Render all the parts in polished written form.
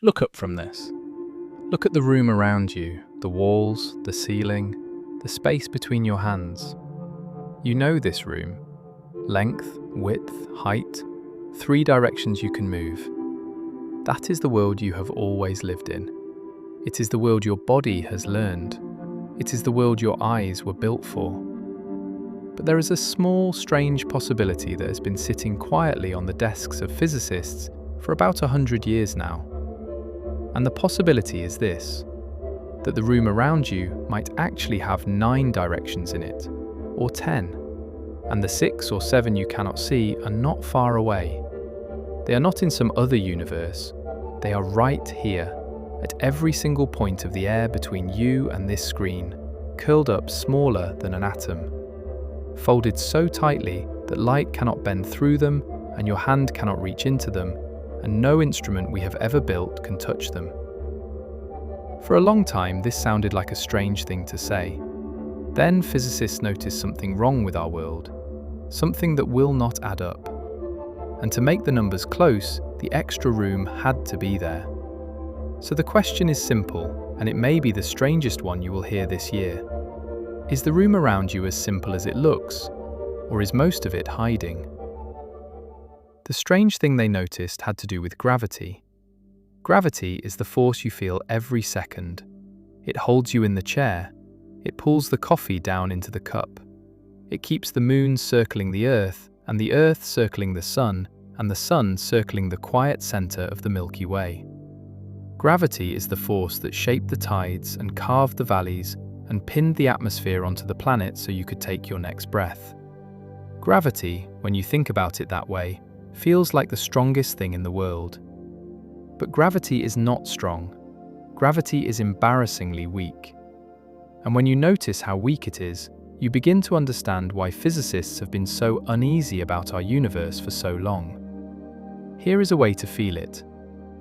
Look up from this. Look at the room around you, the walls, the ceiling, the space between your hands. You know this room. Length, width, height, 3 directions you can move. That is the world you have always lived in. It is the world your body has learned. It is the world your eyes were built for. But there is a small, strange possibility that has been sitting quietly on the desks of physicists for about 100 years now. And the possibility is this, that the room around you might actually have 9 directions in it, or 10, and the 6 or 7 you cannot see are not far away. They are not in some other universe, they are right here, at every single point of the air between you and this screen, curled up smaller than an atom, folded so tightly that light cannot bend through them and your hand cannot reach into them, and no instrument we have ever built can touch them. For a long time, this sounded like a strange thing to say. Then physicists noticed something wrong with our world, something that will not add up. And to make the numbers close, the extra room had to be there. So the question is simple, and it may be the strangest one you will hear this year. Is the room around you as simple as it looks, or is most of it hiding? The strange thing they noticed had to do with gravity. Gravity is the force you feel every second. It holds you in the chair. It pulls the coffee down into the cup. It keeps the moon circling the Earth, and the Earth circling the Sun, and the Sun circling the quiet center of the Milky Way. Gravity is the force that shaped the tides and carved the valleys and pinned the atmosphere onto the planet so you could take your next breath. Gravity, when you think about it that way, feels like the strongest thing in the world. But gravity is not strong. Gravity is embarrassingly weak. And when you notice how weak it is, you begin to understand why physicists have been so uneasy about our universe for so long. Here is a way to feel it.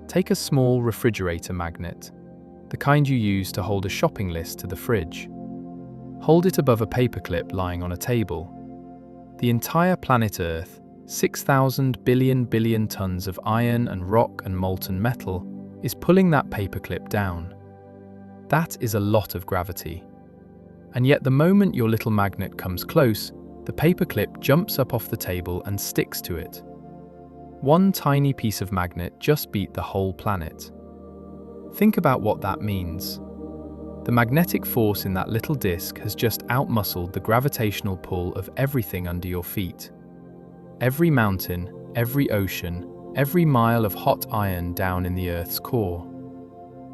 Take a small refrigerator magnet, the kind you use to hold a shopping list to the fridge. Hold it above a paperclip lying on a table. The entire planet Earth, 6,000 billion tons of iron and rock and molten metal, is pulling that paperclip down. That is a lot of gravity. And yet the moment your little magnet comes close, the paperclip jumps up off the table and sticks to it. One tiny piece of magnet just beat the whole planet. Think about what that means. The magnetic force in that little disc has just outmuscled the gravitational pull of everything under your feet. Every mountain, every ocean, every mile of hot iron down in the Earth's core.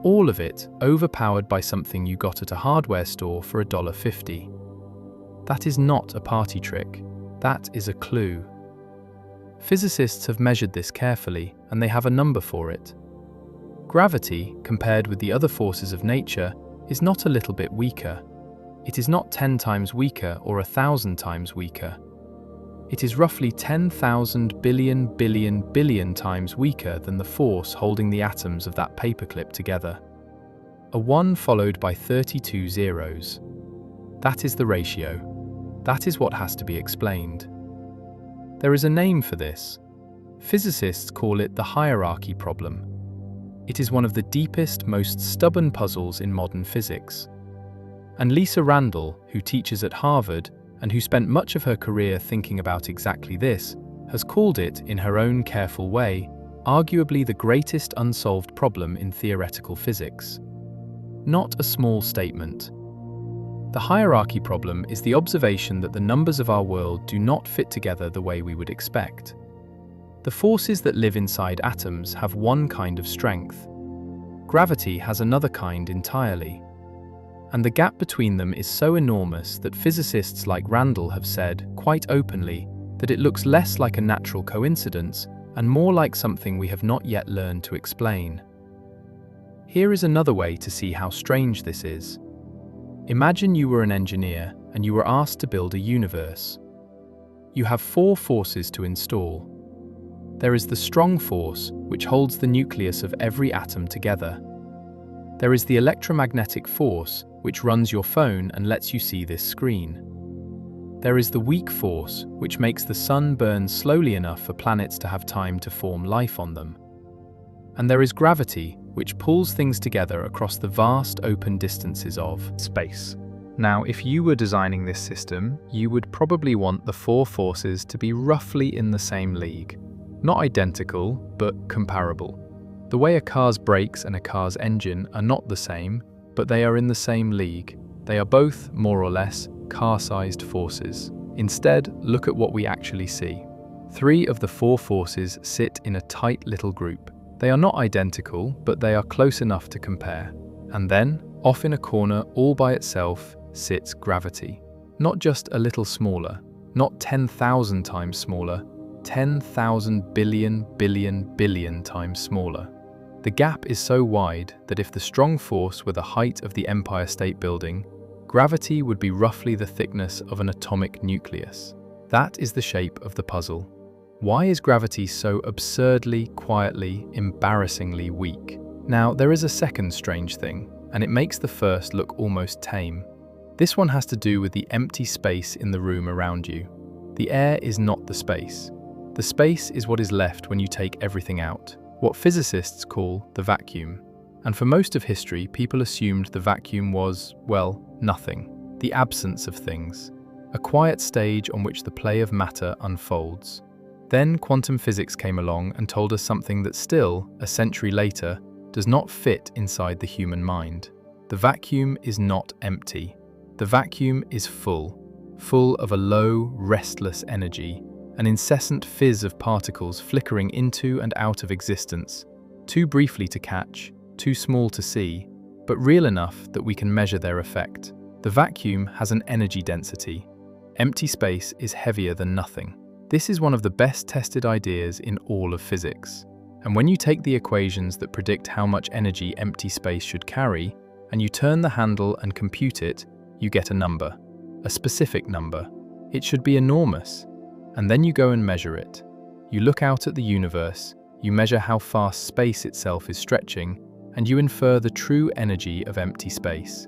All of it overpowered by something you got at a hardware store for $1.50. That is not a party trick. That is a clue. Physicists have measured this carefully, and they have a number for it. Gravity, compared with the other forces of nature, is not a little bit weaker. It is not 10 times weaker or 1,000 times weaker. It is roughly 10,000 billion times weaker than the force holding the atoms of that paperclip together. A 1 followed by 32 zeros. That is the ratio. That is what has to be explained. There is a name for this. Physicists call it the hierarchy problem. It is one of the deepest, most stubborn puzzles in modern physics. And Lisa Randall, who teaches at Harvard and who spent much of her career thinking about exactly this, has called it, in her own careful way, arguably the greatest unsolved problem in theoretical physics. Not a small statement. The hierarchy problem is the observation that the numbers of our world do not fit together the way we would expect. The forces that live inside atoms have one kind of strength. Gravity has another kind entirely. And the gap between them is so enormous that physicists like Randall have said, quite openly, that it looks less like a natural coincidence and more like something we have not yet learned to explain. Here is another way to see how strange this is. Imagine you were an engineer and you were asked to build a universe. You have 4 forces to install. There is the strong force, which holds the nucleus of every atom together. There is the electromagnetic force, which runs your phone and lets you see this screen. There is the weak force, which makes the sun burn slowly enough for planets to have time to form life on them. And there is gravity, which pulls things together across the vast open distances of space. Now, if you were designing this system, you would probably want the four forces to be roughly in the same league. Not identical, but comparable. The way a car's brakes and a car's engine are not the same, but they are in the same league. They are both, more or less, car-sized forces. Instead, look at what we actually see. 3 of the 4 forces sit in a tight little group. They are not identical, but they are close enough to compare. And then, off in a corner all by itself, sits gravity. Not just a little smaller, not 10,000 times smaller, 10,000 billion times smaller. The gap is so wide that if the strong force were the height of the Empire State Building, gravity would be roughly the thickness of an atomic nucleus. That is the shape of the puzzle. Why is gravity so absurdly, quietly, embarrassingly weak? Now, there is a second strange thing, and it makes the first look almost tame. This one has to do with the empty space in the room around you. The air is not the space. The space is what is left when you take everything out, what physicists call the vacuum. And for most of history, people assumed the vacuum was, well, nothing, the absence of things, a quiet stage on which the play of matter unfolds. Then quantum physics came along and told us something that still, a century later, does not fit inside the human mind. The vacuum is not empty. The vacuum is full of a low, restless energy, an incessant fizz of particles flickering into and out of existence, too briefly to catch, too small to see, but real enough that we can measure their effect. The vacuum has an energy density. Empty space is heavier than nothing. This is one of the best tested ideas in all of physics. And when you take the equations that predict how much energy empty space should carry, and you turn the handle and compute it, you get a number, a specific number. It should be enormous. And then you go and measure it. You look out at the universe, you measure how fast space itself is stretching, and you infer the true energy of empty space.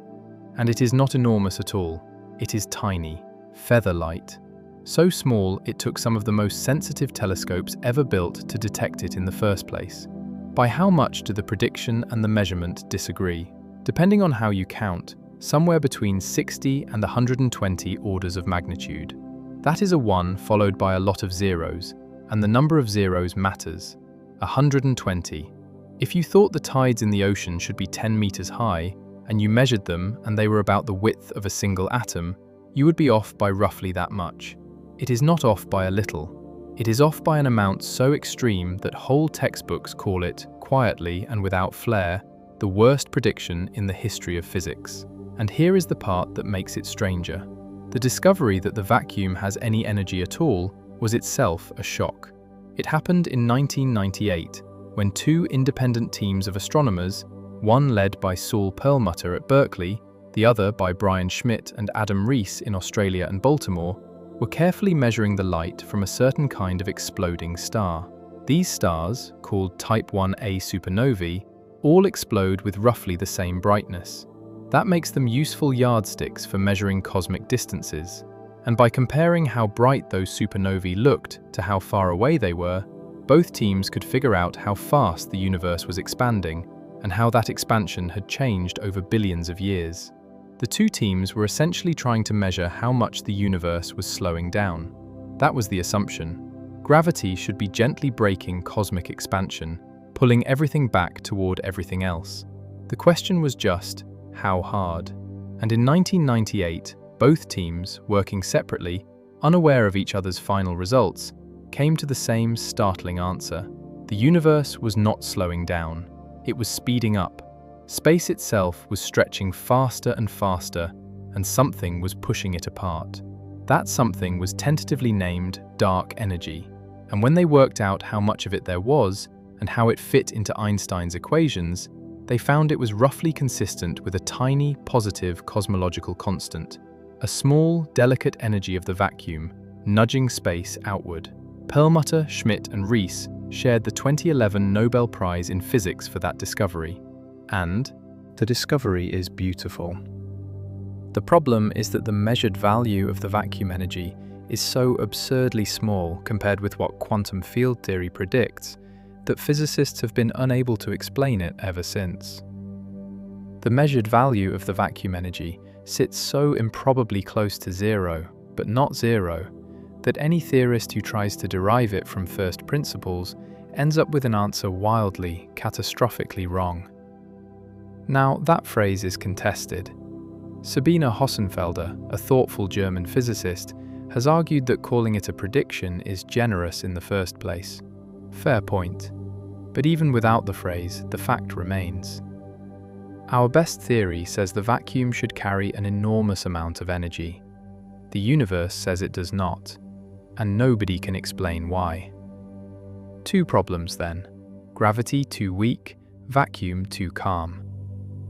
And it is not enormous at all. It is tiny, feather-light. So small it took some of the most sensitive telescopes ever built to detect it in the first place. By how much do the prediction and the measurement disagree? Depending on how you count, somewhere between 60 and 120 orders of magnitude. That is a 1 followed by a lot of zeros, and the number of zeros matters. 120. If you thought the tides in the ocean should be 10 meters high, and you measured them and they were about the width of a single atom, you would be off by roughly that much. It is not off by a little. It is off by an amount so extreme that whole textbooks call it, quietly and without flair, the worst prediction in the history of physics. And here is the part that makes it stranger. The discovery that the vacuum has any energy at all was itself a shock. It happened in 1998, when 2 independent teams of astronomers, one led by Saul Perlmutter at Berkeley, the other by Brian Schmidt and Adam Rees in Australia and Baltimore, were carefully measuring the light from a certain kind of exploding star. These stars, called Type 1a supernovae, all explode with roughly the same brightness. That makes them useful yardsticks for measuring cosmic distances. And by comparing how bright those supernovae looked to how far away they were, both teams could figure out how fast the universe was expanding and how that expansion had changed over billions of years. The 2 teams were essentially trying to measure how much the universe was slowing down. That was the assumption. Gravity should be gently braking cosmic expansion, pulling everything back toward everything else. The question was just, how hard? And in 1998, both teams, working separately, unaware of each other's final results, came to the same startling answer. The universe was not slowing down. It was speeding up. Space itself was stretching faster and faster, and something was pushing it apart. That something was tentatively named dark energy. And when they worked out how much of it there was, and how it fit into Einstein's equations, they found it was roughly consistent with a tiny, positive cosmological constant, a small, delicate energy of the vacuum, nudging space outward. Perlmutter, Schmidt, and Rees shared the 2011 Nobel Prize in Physics for that discovery. And the discovery is beautiful. The problem is that the measured value of the vacuum energy is so absurdly small compared with what quantum field theory predicts, that physicists have been unable to explain it ever since. The measured value of the vacuum energy sits so improbably close to zero, but not zero, that any theorist who tries to derive it from first principles ends up with an answer wildly, catastrophically wrong. Now, that phrase is contested. Sabine Hossenfelder, a thoughtful German physicist, has argued that calling it a prediction is generous in the first place. Fair point. But even without the phrase, the fact remains. Our best theory says the vacuum should carry an enormous amount of energy. The universe says it does not, and nobody can explain why. Two problems then: gravity too weak, vacuum too calm.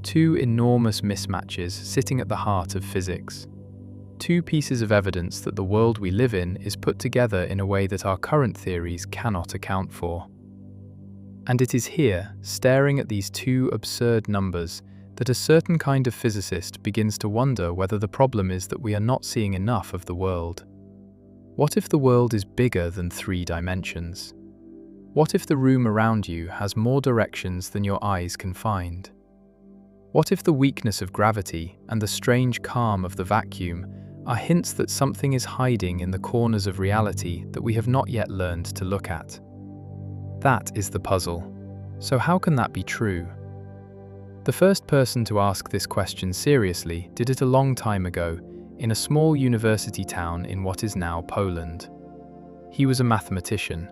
Two enormous mismatches sitting at the heart of physics. Two pieces of evidence that the world we live in is put together in a way that our current theories cannot account for. And it is here, staring at these two absurd numbers, that a certain kind of physicist begins to wonder whether the problem is that we are not seeing enough of the world. What if the world is bigger than 3 dimensions? What if the room around you has more directions than your eyes can find? What if the weakness of gravity and the strange calm of the vacuum are hints that something is hiding in the corners of reality that we have not yet learned to look at? That is the puzzle. So how can that be true? The first person to ask this question seriously did it a long time ago in a small university town in what is now Poland. He was a mathematician.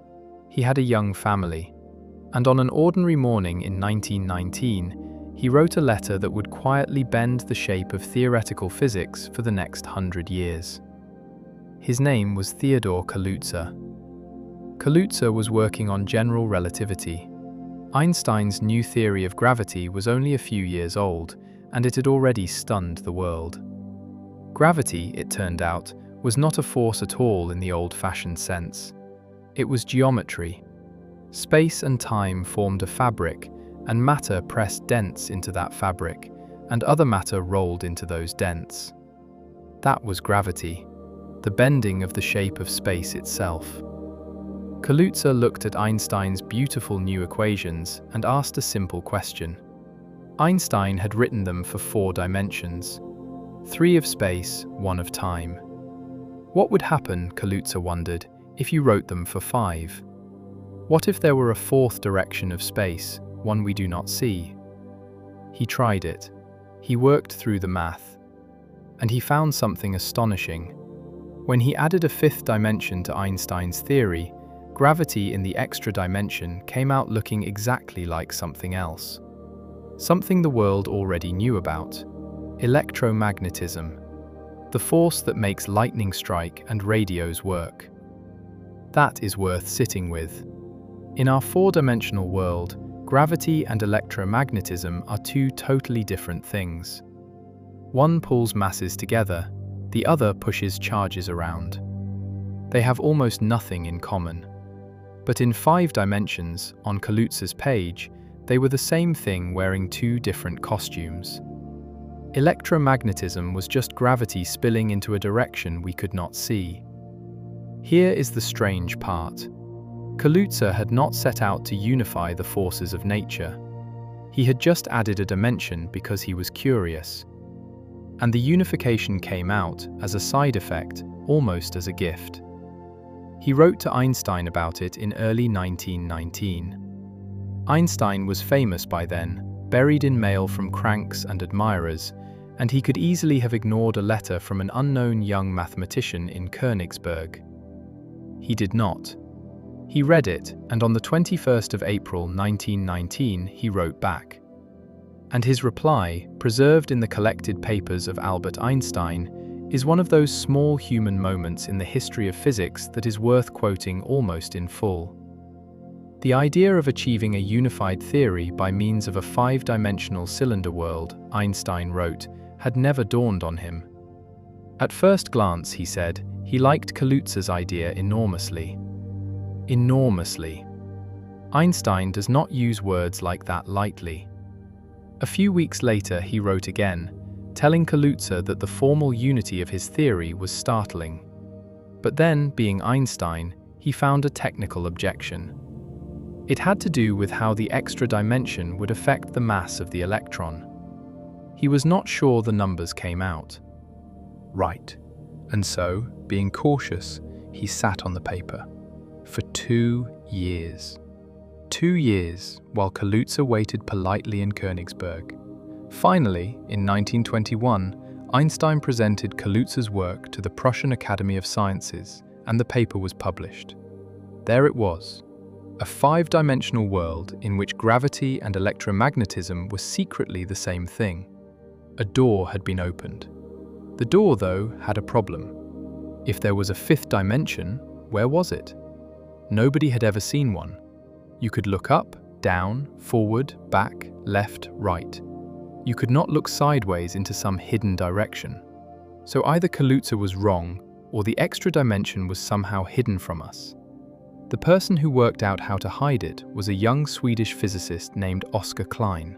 He had a young family. And on an ordinary morning in 1919, he wrote a letter that would quietly bend the shape of theoretical physics for the next 100 years. His name was Theodor Kaluza. Kaluza was working on general relativity. Einstein's new theory of gravity was only a few years old, and it had already stunned the world. Gravity, it turned out, was not a force at all in the old-fashioned sense. It was geometry. Space and time formed a fabric, and matter pressed dents into that fabric, and other matter rolled into those dents. That was gravity, the bending of the shape of space itself. Kaluza looked at Einstein's beautiful new equations and asked a simple question. Einstein had written them for 4 dimensions, 3 of space, 1 of time. What would happen, Kaluza wondered, if you wrote them for 5? What if there were a 4th direction of space, one we do not see? He tried it. He worked through the math. And he found something astonishing. When he added a 5th dimension to Einstein's theory, gravity in the extra dimension came out looking exactly like something else. Something the world already knew about. Electromagnetism. The force that makes lightning strike and radios work. That is worth sitting with. In our 4-dimensional world, gravity and electromagnetism are 2 totally different things. One pulls masses together, the other pushes charges around. They have almost nothing in common. But in 5 dimensions, on Kaluza's page, they were the same thing wearing 2 different costumes. Electromagnetism was just gravity spilling into a direction we could not see. Here is the strange part. Kaluza had not set out to unify the forces of nature. He had just added a dimension because he was curious. And the unification came out as a side effect, almost as a gift. He wrote to Einstein about it in early 1919. Einstein was famous by then, buried in mail from cranks and admirers, and he could easily have ignored a letter from an unknown young mathematician in Königsberg. He did not. He read it, and on the 21st of April 1919 he wrote back. And his reply, preserved in the collected papers of Albert Einstein, is one of those small human moments in the history of physics that is worth quoting almost in full. The idea of achieving a unified theory by means of a 5-dimensional cylinder world, Einstein wrote, had never dawned on him. At first glance, he said, he liked Kaluza's idea enormously. Enormously. Einstein does not use words like that lightly. A few weeks later, he wrote again, telling Kaluza that the formal unity of his theory was startling. But then, being Einstein, he found a technical objection. It had to do with how the extra dimension would affect the mass of the electron. He was not sure the numbers came out right, and so, being cautious, he sat on the paper for 2 years. 2 years while Kaluza waited politely in Königsberg. Finally, in 1921, Einstein presented Kaluza's work to the Prussian Academy of Sciences, and the paper was published. There it was, a 5-dimensional world in which gravity and electromagnetism were secretly the same thing. A door had been opened. The door, though, had a problem. If there was a 5th dimension, where was it? Nobody had ever seen one. You could look up, down, forward, back, left, right. You could not look sideways into some hidden direction. So either Kaluza was wrong, or the extra dimension was somehow hidden from us. The person who worked out how to hide it was a young Swedish physicist named Oskar Klein.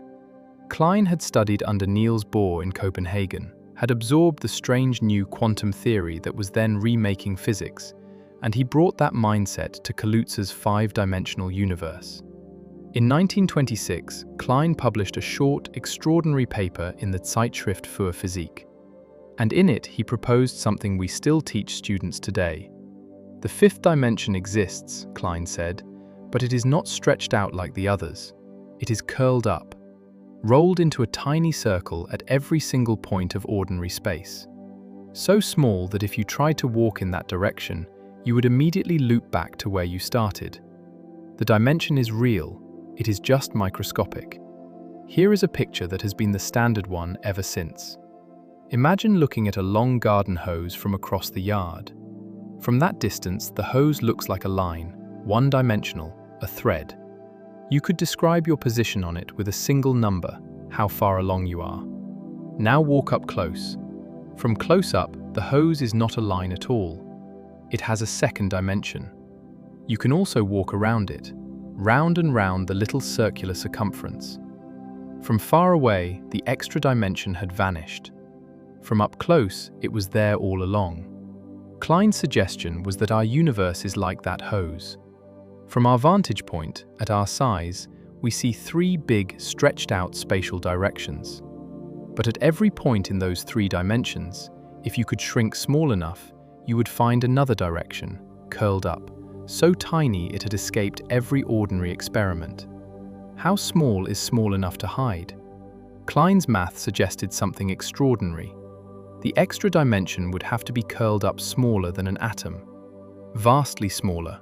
Klein had studied under Niels Bohr in Copenhagen, had absorbed the strange new quantum theory that was then remaking physics, and he brought that mindset to Kaluza's 5-dimensional universe. In 1926, Klein published a short, extraordinary paper in the Zeitschrift für Physik. And in it, he proposed something we still teach students today. The 5th dimension exists, Klein said, but it is not stretched out like the others. It is curled up, rolled into a tiny circle at every single point of ordinary space. So small that if you tried to walk in that direction, you would immediately loop back to where you started. The dimension is real, it is just microscopic. Here is a picture that has been the standard one ever since. Imagine looking at a long garden hose from across the yard. From that distance, the hose looks like a line, one-dimensional, a thread. You could describe your position on it with a single number, how far along you are. Now walk up close. From close up, the hose is not a line at all. It has a 2nd dimension. You can also walk around it, round and round the little circular circumference. From far away, the extra dimension had vanished. From up close, it was there all along. Klein's suggestion was that our universe is like that hose. From our vantage point, at our size, we see 3 big, stretched-out spatial directions. But at every point in those 3 dimensions, if you could shrink small enough, you would find another direction, curled up, so tiny it had escaped every ordinary experiment. How small is small enough to hide? Klein's math suggested something extraordinary. The extra dimension would have to be curled up smaller than an atom, vastly smaller,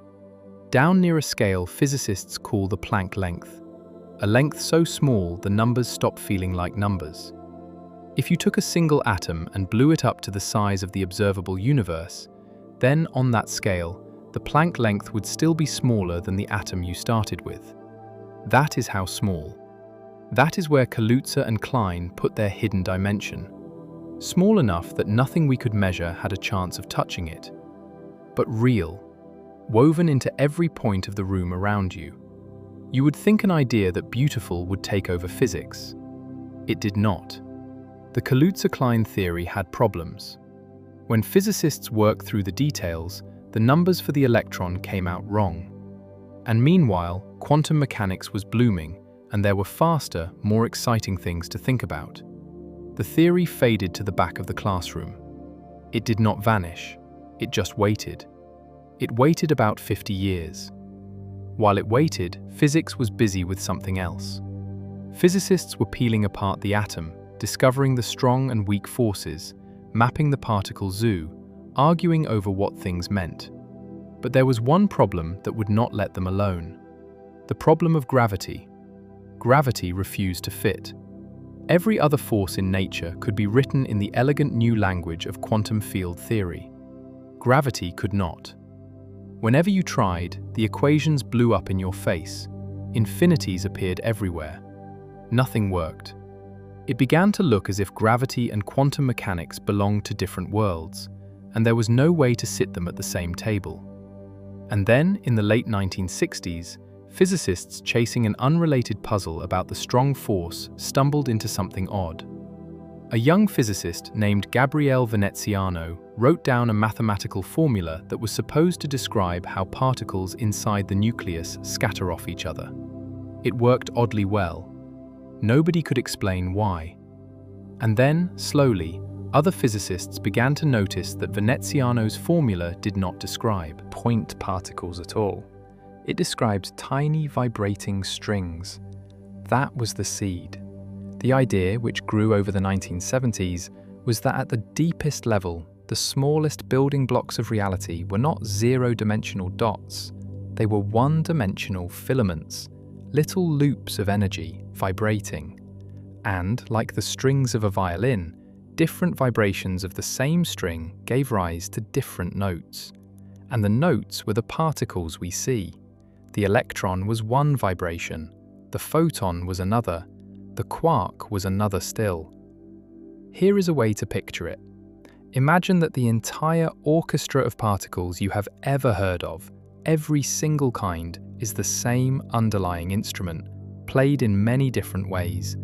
down near a scale physicists call the Planck length, a length so small the numbers stop feeling like numbers. If you took a single atom and blew it up to the size of the observable universe, then on that scale, the Planck length would still be smaller than the atom you started with. That is how small. That is where Kaluza and Klein put their hidden dimension. Small enough that nothing we could measure had a chance of touching it. But real, woven into every point of the room around you. You would think an idea that beautiful would take over physics. It did not. The Kaluza-Klein theory had problems. When physicists worked through the details, the numbers for the electron came out wrong. And meanwhile, quantum mechanics was blooming, and there were faster, more exciting things to think about. The theory faded to the back of the classroom. It did not vanish, it just waited. It waited about 50 years. While it waited, physics was busy with something else. Physicists were peeling apart the atom, discovering the strong and weak forces, mapping the particle zoo, arguing over what things meant. But there was one problem that would not let them alone. The problem of gravity. Gravity refused to fit. Every other force in nature could be written in the elegant new language of quantum field theory. Gravity could not. Whenever you tried, the equations blew up in your face. Infinities appeared everywhere. Nothing worked. It began to look as if gravity and quantum mechanics belonged to different worlds, and there was no way to sit them at the same table. And then, in the late 1960s, physicists chasing an unrelated puzzle about the strong force stumbled into something odd. A young physicist named Gabriele Veneziano wrote down a mathematical formula that was supposed to describe how particles inside the nucleus scatter off each other. It worked oddly well. Nobody could explain why. And then, slowly, other physicists began to notice that Veneziano's formula did not describe point particles at all. It described tiny vibrating strings. That was the seed. The idea, which grew over the 1970s, was that at the deepest level, the smallest building blocks of reality were not zero-dimensional dots. They were one-dimensional filaments, little loops of energy vibrating. And, like the strings of a violin, different vibrations of the same string gave rise to different notes. And the notes were the particles we see. The electron was one vibration, the photon was another, the quark was another still. Here is a way to picture it. Imagine that the entire orchestra of particles you have ever heard of, every single kind, is the same underlying instrument, played in many different ways.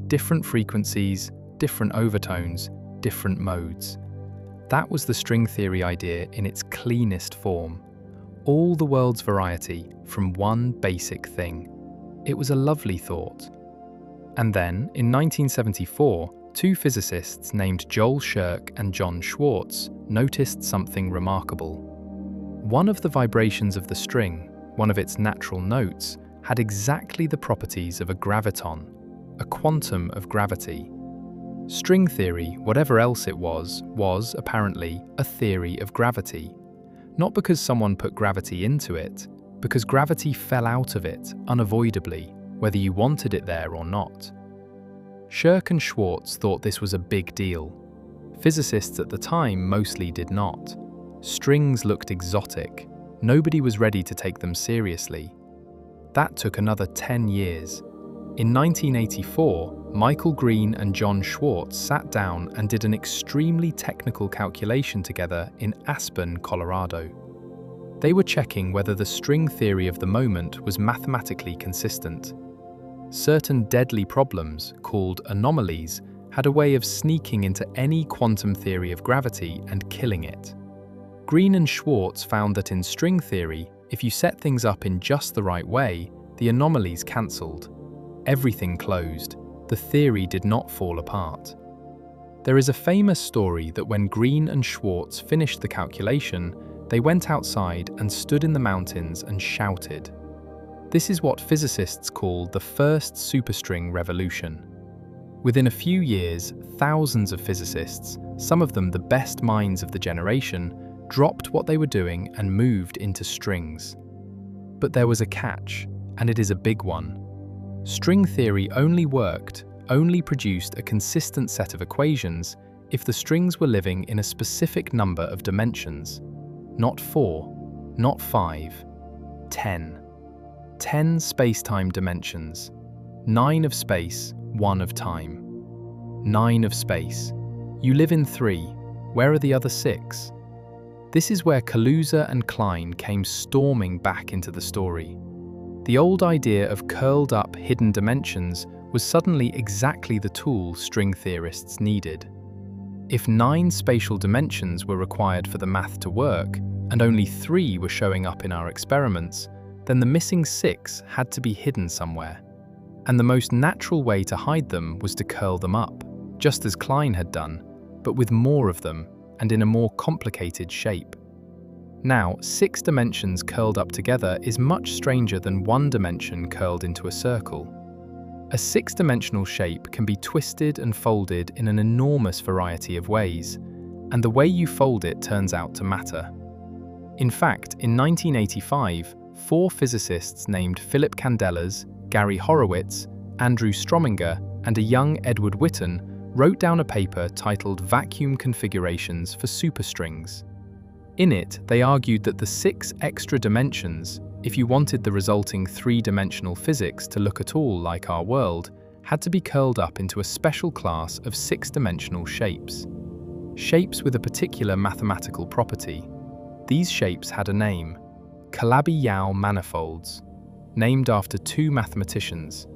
Different frequencies, different overtones, different modes. That was the string theory idea in its cleanest form. All the world's variety from one basic thing. It was a lovely thought. And then, in 1974, two physicists named Joel Shirk and John Schwartz noticed something remarkable. One of the vibrations of the string, one of its natural notes, had exactly the properties of a graviton, a quantum of gravity. String theory, whatever else it was apparently a theory of gravity. Not because someone put gravity into it, because gravity fell out of it unavoidably, whether you wanted it there or not. Shirk and Schwartz thought this was a big deal. Physicists at the time mostly did not. Strings looked exotic. Nobody was ready to take them seriously. That took another 10 years. In 1984, Michael Green and John Schwartz sat down and did an extremely technical calculation together in Aspen, Colorado. They were checking whether the string theory of the moment was mathematically consistent. Certain deadly problems, called anomalies, had a way of sneaking into any quantum theory of gravity and killing it. Green and Schwartz found that in string theory, if you set things up in just the right way, the anomalies cancelled. Everything closed. The theory did not fall apart. There is a famous story that when Green and Schwartz finished the calculation, they went outside and stood in the mountains and shouted. This is what physicists call the First Superstring Revolution. Within a few years, thousands of physicists, some of them the best minds of the generation, dropped what they were doing and moved into strings. But there was a catch, and it is a big one. String theory only produced a consistent set of equations if the strings were living in a specific number of dimensions. Not 4, not 5, 10. 10 space-time dimensions. 9 of space, 1 of time. 9 of space. You live in 3. Where are the other 6? This is where Kaluza and Klein came storming back into the story. The old idea of curled-up hidden dimensions was suddenly exactly the tool string theorists needed. If 9 spatial dimensions were required for the math to work, and only 3 were showing up in our experiments, then the missing 6 had to be hidden somewhere. And the most natural way to hide them was to curl them up, just as Klein had done, but with more of them and in a more complicated shape. Now, 6 dimensions curled up together is much stranger than 1 dimension curled into a circle. A 6-dimensional shape can be twisted and folded in an enormous variety of ways, and the way you fold it turns out to matter. In fact, in 1985, 4 physicists named Philip Candelas, Gary Horowitz, Andrew Strominger, and a young Edward Witten wrote down a paper titled Vacuum Configurations for Superstrings. In it, they argued that the 6 extra dimensions, if you wanted the resulting 3-dimensional physics to look at all like our world, had to be curled up into a special class of 6-dimensional shapes. Shapes with a particular mathematical property. These shapes had a name, Calabi-Yau Manifolds, named after 2 mathematicians,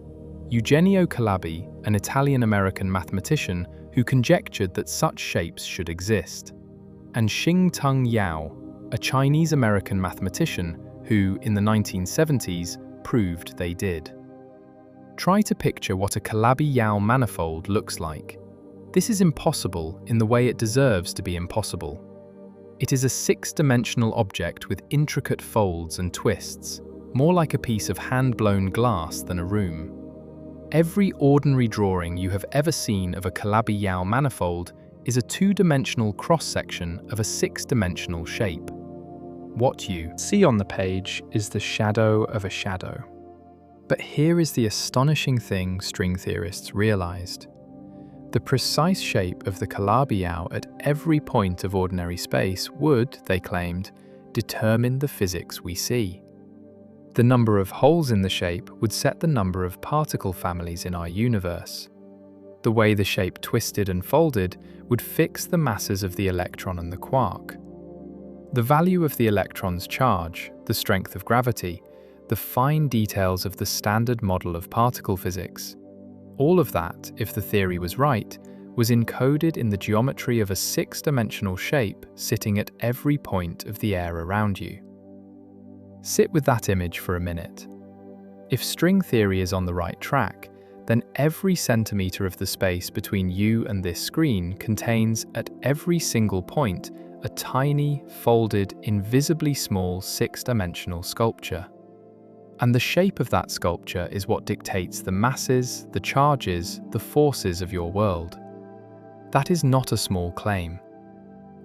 Eugenio Calabi, an Italian-American mathematician who conjectured that such shapes should exist, and Xing-Tung Yao, a Chinese-American mathematician who, in the 1970s, proved they did. Try to picture what a Calabi-Yau manifold looks like. This is impossible in the way it deserves to be impossible. It is a six-dimensional object with intricate folds and twists, more like a piece of hand-blown glass than a room. Every ordinary drawing you have ever seen of a Calabi-Yau manifold is a two-dimensional cross-section of a six-dimensional shape. What you see on the page is the shadow of a shadow. But here is the astonishing thing string theorists realized. The precise shape of the Calabi-Yau at every point of ordinary space would, they claimed, determine the physics we see. The number of holes in the shape would set the number of particle families in our universe. The way the shape twisted and folded would fix the masses of the electron and the quark. The value of the electron's charge, the strength of gravity, the fine details of the standard model of particle physics. All of that, if the theory was right, was encoded in the geometry of a six-dimensional shape sitting at every point of the air around you. Sit with that image for a minute. If string theory is on the right track, then every centimeter of the space between you and this screen contains, at every single point, a tiny, folded, invisibly small six-dimensional sculpture. And the shape of that sculpture is what dictates the masses, the charges, the forces of your world. That is not a small claim.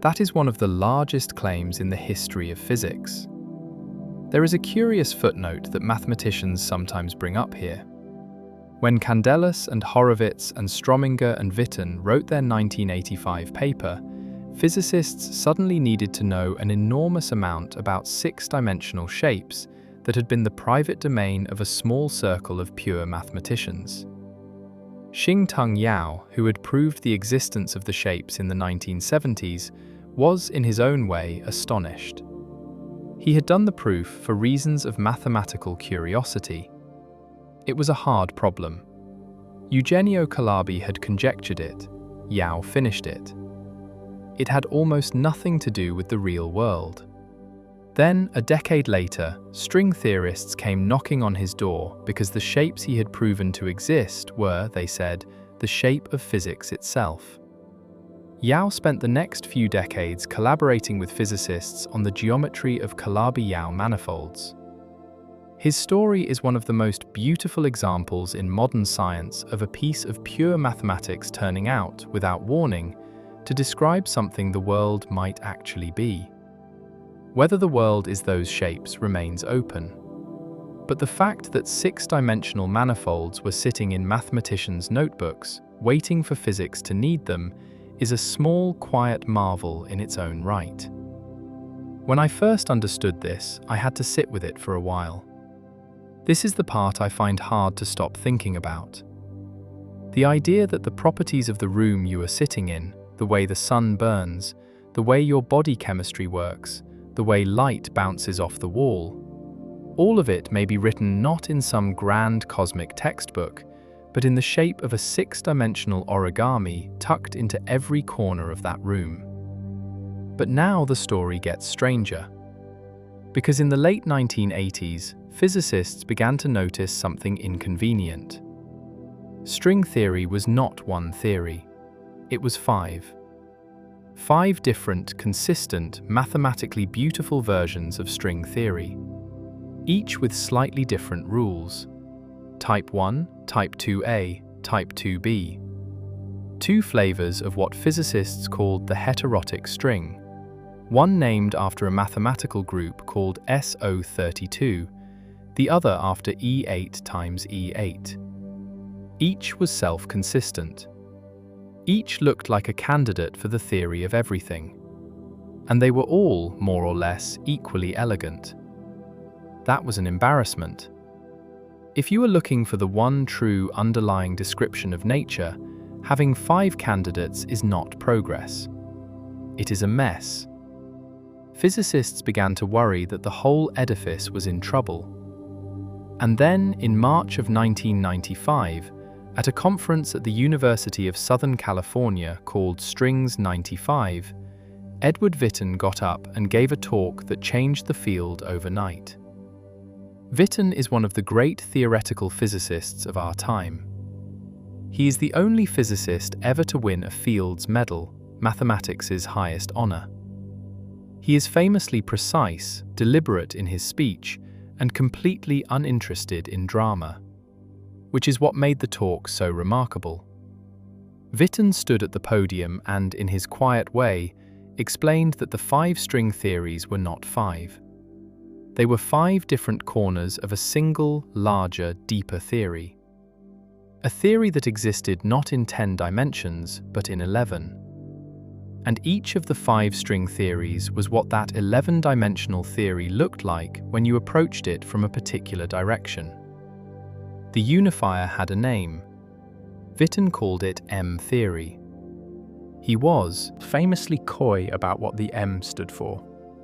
That is one of the largest claims in the history of physics. There is a curious footnote that mathematicians sometimes bring up here. When Candelas and Horowitz and Strominger and Witten wrote their 1985 paper, physicists suddenly needed to know an enormous amount about six-dimensional shapes that had been the private domain of a small circle of pure mathematicians. Xing-Tung Yao, who had proved the existence of the shapes in the 1970s, was, in his own way, astonished. He had done the proof for reasons of mathematical curiosity. It was a hard problem. Eugenio Calabi had conjectured it. Yao finished it. It had almost nothing to do with the real world. Then, a decade later, string theorists came knocking on his door because the shapes he had proven to exist were, they said, the shape of physics itself. Yao spent the next few decades collaborating with physicists on the geometry of Calabi-Yau manifolds. His story is one of the most beautiful examples in modern science of a piece of pure mathematics turning out, without warning, to describe something the world might actually be. Whether the world is those shapes remains open. But the fact that six-dimensional manifolds were sitting in mathematicians' notebooks, waiting for physics to need them, is a small, quiet marvel in its own right. When I first understood this, I had to sit with it for a while. This is the part I find hard to stop thinking about. The idea that the properties of the room you are sitting in, the way the sun burns, the way your body chemistry works, the way light bounces off the wall, all of it may be written not in some grand cosmic textbook, but in the shape of a six-dimensional origami tucked into every corner of that room. But now the story gets stranger. Because in the late 1980s, physicists began to notice something inconvenient. String theory was not one theory. It was five. Five different, consistent, mathematically beautiful versions of string theory, each with slightly different rules. Type 1, Type 2a, Type 2b. Two flavors of what physicists called the heterotic string, one named after a mathematical group called SO32, the other after E8 times E8. Each was self-consistent. Each looked like a candidate for the theory of everything. And they were all, more or less, equally elegant. That was an embarrassment. If you are looking for the one true underlying description of nature, having five candidates is not progress. It is a mess. Physicists began to worry that the whole edifice was in trouble. And then, in March of 1995, at a conference at the University of Southern California called Strings 95, Edward Witten got up and gave a talk that changed the field overnight. Witten is one of the great theoretical physicists of our time. He is the only physicist ever to win a Fields Medal, mathematics' highest honor. He is famously precise, deliberate in his speech, and completely uninterested in drama, which is what made the talk so remarkable. Witten stood at the podium and, in his quiet way, explained that the 5-string theories were not 5. They were 5 different corners of a single, larger, deeper theory. A theory that existed not in 10 dimensions, but in 11. And each of the 5-string theories was what that 11-dimensional theory looked like when you approached it from a particular direction. The unifier had a name. Witten called it M-theory. He was famously coy about what the M stood for.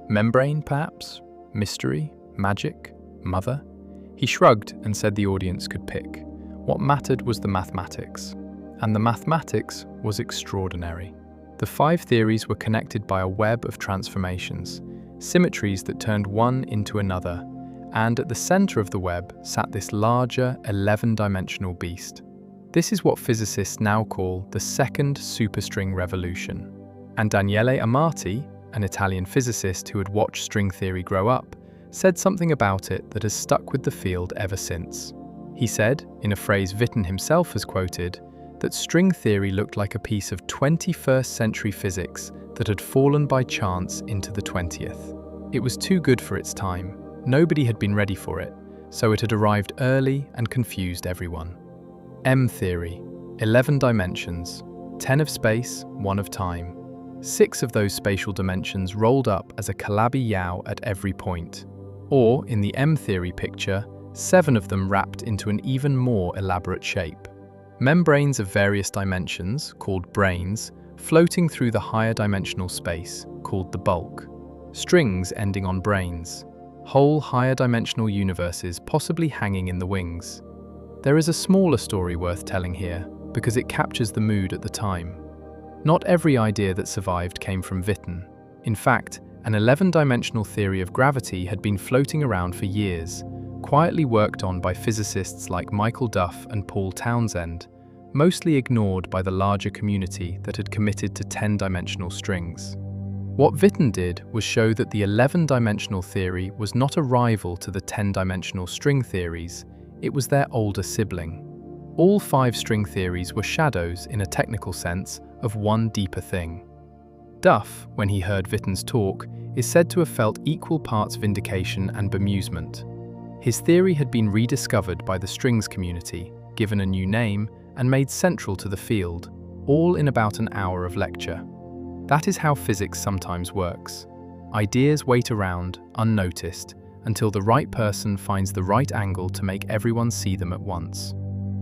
Membrane, perhaps? Mystery? Magic? Mother? He shrugged and said the audience could pick. What mattered was the mathematics. And the mathematics was extraordinary. The 5 theories were connected by a web of transformations, symmetries that turned one into another, and at the center of the web sat this larger 11-dimensional beast. This is what physicists now call the Second Superstring Revolution. And Daniele Amati, an Italian physicist who had watched string theory grow up, said something about it that has stuck with the field ever since. He said, in a phrase Witten himself has quoted, that string theory looked like a piece of 21st century physics that had fallen by chance into the 20th. It was too good for its time. Nobody had been ready for it, so it had arrived early and confused everyone. M-theory, 11 dimensions, 10 of space, 1 of time. 6 of those spatial dimensions rolled up as a Calabi-Yau at every point. Or, in the M-theory picture, 7 of them wrapped into an even more elaborate shape. Membranes of various dimensions, called branes, floating through the higher dimensional space, called the bulk. Strings ending on branes. Whole higher dimensional universes possibly hanging in the wings. There is a smaller story worth telling here, because it captures the mood at the time. Not every idea that survived came from Witten. In fact, an 11-dimensional theory of gravity had been floating around for years, quietly worked on by physicists like Michael Duff and Paul Townsend, mostly ignored by the larger community that had committed to 10-dimensional strings. What Witten did was show that the 11-dimensional theory was not a rival to the 10-dimensional string theories, it was their older sibling. All 5 string theories were shadows, in a technical sense, of one deeper thing. Duff, when he heard Witten's talk, is said to have felt equal parts vindication and bemusement. His theory had been rediscovered by the strings community, given a new name, and made central to the field, all in about an hour of lecture. That is how physics sometimes works. Ideas wait around, unnoticed, until the right person finds the right angle to make everyone see them at once.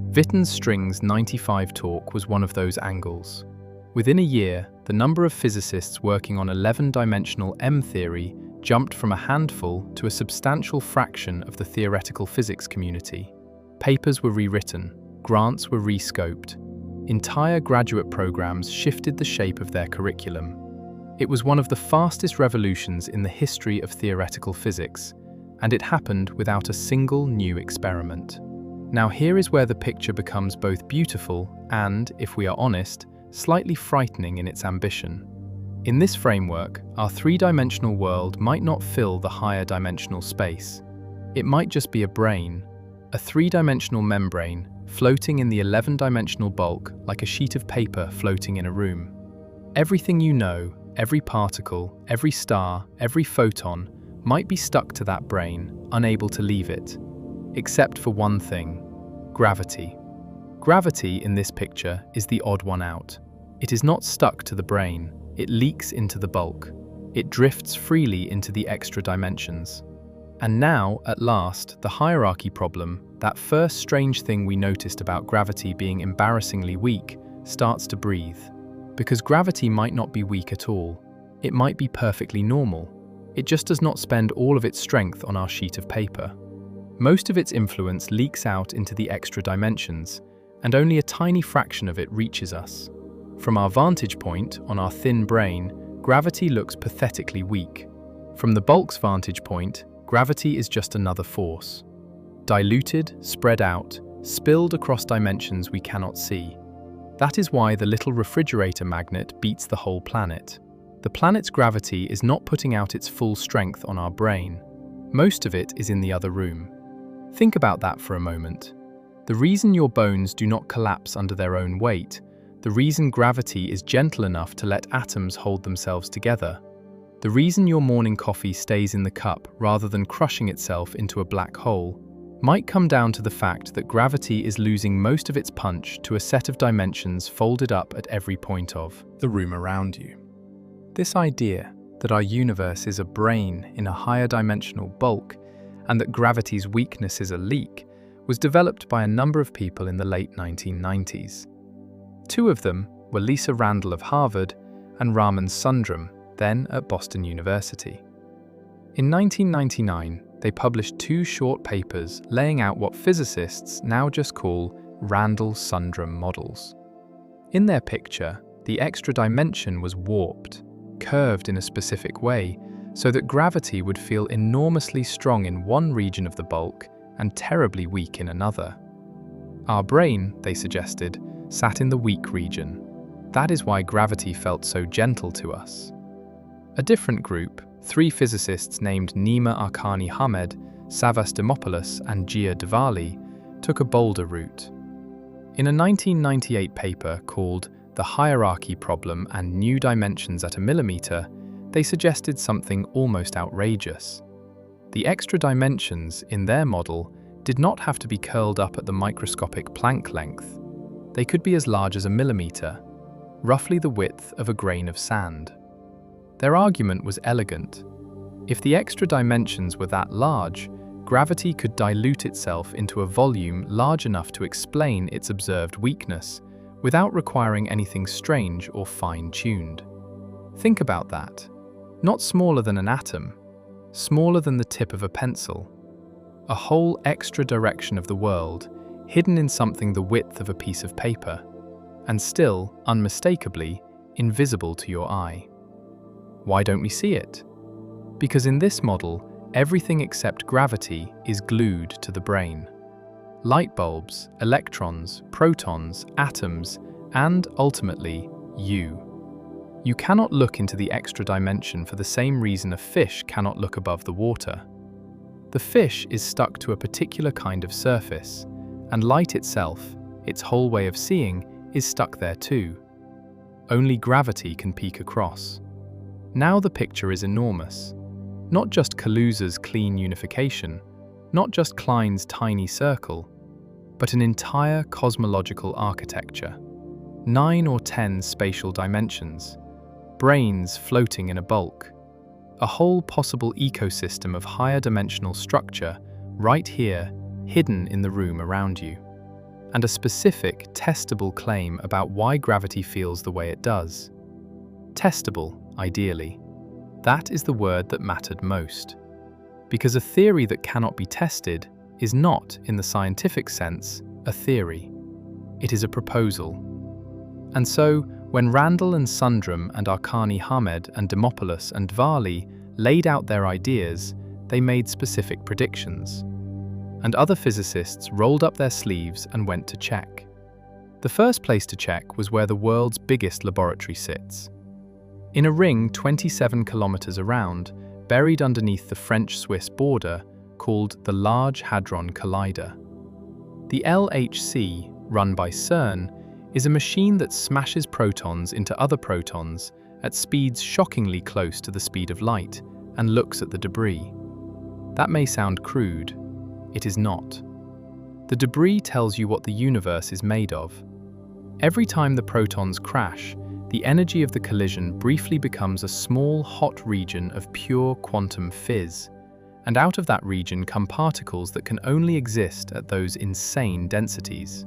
Witten's Strings 95 talk was one of those angles. Within a year, the number of physicists working on 11-dimensional M-theory jumped from a handful to a substantial fraction of the theoretical physics community. Papers were rewritten, grants were rescoped. Entire graduate programs shifted the shape of their curriculum. It was one of the fastest revolutions in the history of theoretical physics, and it happened without a single new experiment. Now here is where the picture becomes both beautiful and, if we are honest, slightly frightening in its ambition. In this framework, our 3-dimensional world might not fill the higher dimensional space. It might just be a brane, a 3-dimensional membrane floating in the 11-dimensional bulk like a sheet of paper floating in a room. Everything you know, every particle, every star, every photon might be stuck to that brane, unable to leave it. Except for one thing: gravity. Gravity in this picture is the odd one out. It is not stuck to the brane, it leaks into the bulk. It drifts freely into the extra dimensions. And now, at last, the hierarchy problem, that first strange thing we noticed about gravity being embarrassingly weak, starts to breathe. Because gravity might not be weak at all. It might be perfectly normal. It just does not spend all of its strength on our sheet of paper. Most of its influence leaks out into the extra dimensions, and only a tiny fraction of it reaches us. From our vantage point, on our thin brane, gravity looks pathetically weak. From the bulk's vantage point, gravity is just another force. Diluted, spread out, spilled across dimensions we cannot see. That is why the little refrigerator magnet beats the whole planet. The planet's gravity is not putting out its full strength on our brain. Most of it is in the other room. Think about that for a moment. The reason your bones do not collapse under their own weight, the reason gravity is gentle enough to let atoms hold themselves together, the reason your morning coffee stays in the cup rather than crushing itself into a black hole, might come down to the fact that gravity is losing most of its punch to a set of dimensions folded up at every point of the room around you. This idea that our universe is a brane in a higher dimensional bulk and that gravity's weakness is a leak was developed by a number of people in the late 1990s. Two of them were Lisa Randall of Harvard and Randall-Sundrum, then at Boston University. In 1999, they published two short papers laying out what physicists now just call Randall-Sundrum models. In their picture, the extra dimension was warped, curved in a specific way, so that gravity would feel enormously strong in one region of the bulk and terribly weak in another. Our brain, they suggested, sat in the weak region. That is why gravity felt so gentle to us. A different group, three physicists named Nima Arkani-Hamed, Savas Dimopoulos and Gia Diwali, took a bolder route. In a 1998 paper called The Hierarchy Problem and New Dimensions at a Millimeter, they suggested something almost outrageous. The extra dimensions in their model did not have to be curled up at the microscopic Planck length. They could be as large as a millimeter, roughly the width of a grain of sand. Their argument was elegant. If the extra dimensions were that large, gravity could dilute itself into a volume large enough to explain its observed weakness, without requiring anything strange or fine-tuned. Think about that. Not smaller than an atom, smaller than the tip of a pencil. A whole extra direction of the world, hidden in something the width of a piece of paper, and still, unmistakably, invisible to your eye. Why don't we see it? Because in this model, everything except gravity is glued to the brain. Light bulbs, electrons, protons, atoms, and, ultimately, you. You cannot look into the extra dimension for the same reason a fish cannot look above the water. The fish is stuck to a particular kind of surface, and light itself, its whole way of seeing, is stuck there too. Only gravity can peek across. Now the picture is enormous. Not just Kaluza's clean unification, not just Klein's tiny circle, but an entire cosmological architecture. 9 or 10 spatial dimensions, branes floating in a bulk, a whole possible ecosystem of higher dimensional structure right here, hidden in the room around you. And a specific, testable claim about why gravity feels the way it does. Testable, ideally. That is the word that mattered most. Because a theory that cannot be tested is not, in the scientific sense, a theory. It is a proposal. And so, when Randall and Sundrum and Arkani-Hamed and Dimopoulos and Diwali laid out their ideas, they made specific predictions. And other physicists rolled up their sleeves and went to check. The first place to check was where the world's biggest laboratory sits. In a ring 27 kilometers around, buried underneath the French-Swiss border, called the Large Hadron Collider. The LHC, run by CERN, is a machine that smashes protons into other protons at speeds shockingly close to the speed of light and looks at the debris. That may sound crude. It is not. The debris tells you what the universe is made of. Every time the protons crash, the energy of the collision briefly becomes a small, hot region of pure quantum fizz, and out of that region come particles that can only exist at those insane densities.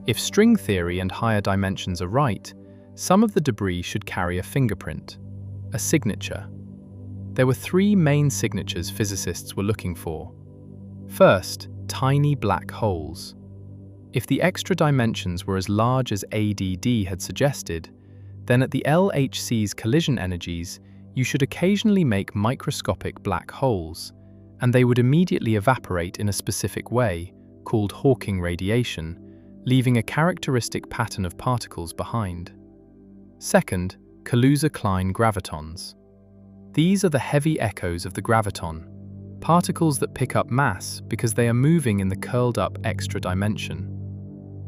If string theory and higher dimensions are right, some of the debris should carry a fingerprint, a signature. There were 3 main signatures physicists were looking for. First, tiny black holes. If the extra dimensions were as large as ADD had suggested, then at the LHC's collision energies, you should occasionally make microscopic black holes, and they would immediately evaporate in a specific way, called Hawking radiation, leaving a characteristic pattern of particles behind. Second, Kaluza-Klein gravitons. These are the heavy echoes of the graviton, particles that pick up mass because they are moving in the curled-up extra dimension.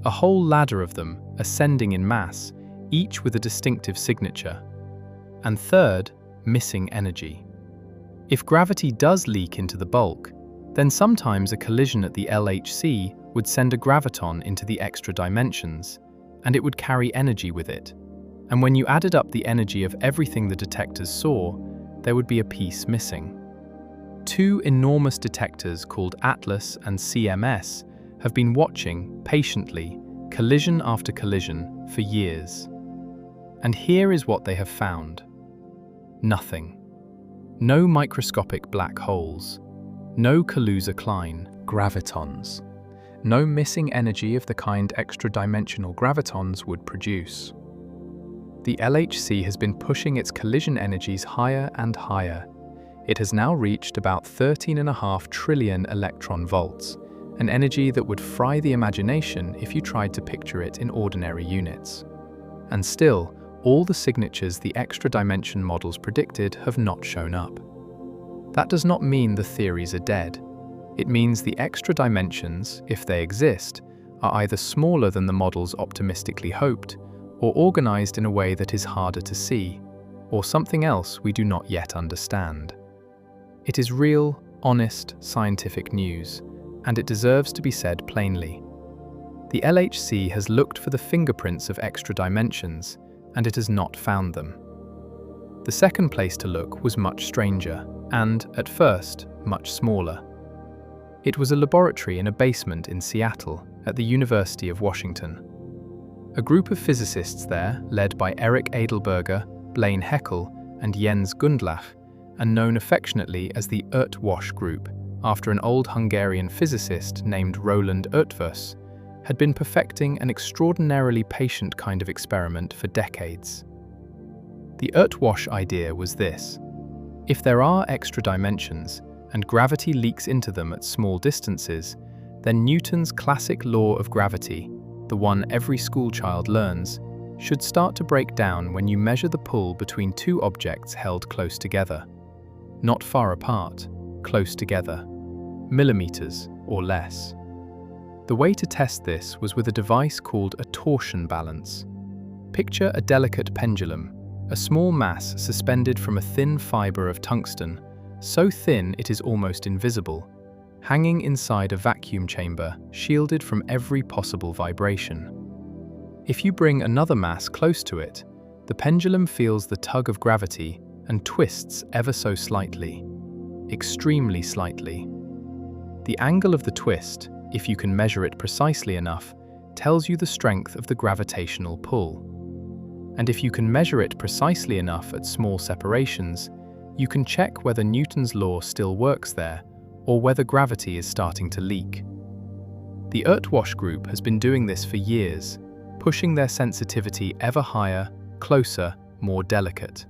A whole ladder of them, ascending in mass, each with a distinctive signature. And third, missing energy. If gravity does leak into the bulk, then sometimes a collision at the LHC would send a graviton into the extra dimensions, and it would carry energy with it. And when you added up the energy of everything the detectors saw, there would be a piece missing. Two enormous detectors called ATLAS and CMS have been watching, patiently, collision after collision for years. And here is what they have found. Nothing. No microscopic black holes. No Kaluza-Klein gravitons. No missing energy of the kind extra-dimensional gravitons would produce. The LHC has been pushing its collision energies higher and higher. It has now reached about 13.5 trillion electron volts, an energy that would fry the imagination if you tried to picture it in ordinary units. And still, all the signatures the extra dimension models predicted have not shown up. That does not mean the theories are dead. It means the extra dimensions, if they exist, are either smaller than the models optimistically hoped, or organized in a way that is harder to see, or something else we do not yet understand. It is real, honest, scientific news, and it deserves to be said plainly. The LHC has looked for the fingerprints of extra dimensions, and it has not found them. The second place to look was much stranger, and, at first, much smaller. It was a laboratory in a basement in Seattle, at the University of Washington. A group of physicists there, led by Eric Edelberger, Blaine Heckel, and Jens Gundlach, and known affectionately as the Eöt-Wash group, after an old Hungarian physicist named Roland Eöt-Wash, had been perfecting an extraordinarily patient kind of experiment for decades. The Eöt-Wash idea was this: if there are extra dimensions, and gravity leaks into them at small distances, then Newton's classic law of gravity, the one every schoolchild learns, should start to break down when you measure the pull between two objects held close together. Not far apart, close together, millimeters or less. The way to test this was with a device called a torsion balance. Picture a delicate pendulum, a small mass suspended from a thin fiber of tungsten, so thin it is almost invisible, hanging inside a vacuum chamber shielded from every possible vibration. If you bring another mass close to it, the pendulum feels the tug of gravity and twists ever so slightly, extremely slightly. The angle of the twist, if you can measure it precisely enough, tells you the strength of the gravitational pull. And if you can measure it precisely enough at small separations, you can check whether Newton's law still works there, or whether gravity is starting to leak. The Eöt-Wash group has been doing this for years, pushing their sensitivity ever higher, closer, more delicate.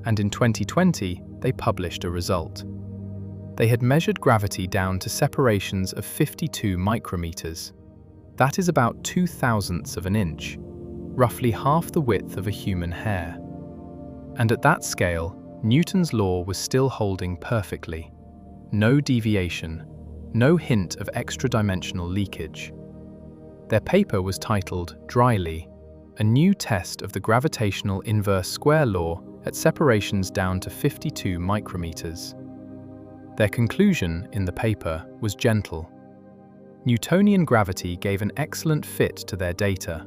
And in 2020, they published a result. They had measured gravity down to separations of 52 micrometers. That is about 2/1000ths of an inch, roughly half the width of a human hair. And at that scale, Newton's law was still holding perfectly. No deviation, no hint of extra-dimensional leakage. Their paper was titled Dryly, a new test of the gravitational inverse square law at separations down to 52 micrometers. Their conclusion in the paper was gentle. Newtonian gravity gave an excellent fit to their data.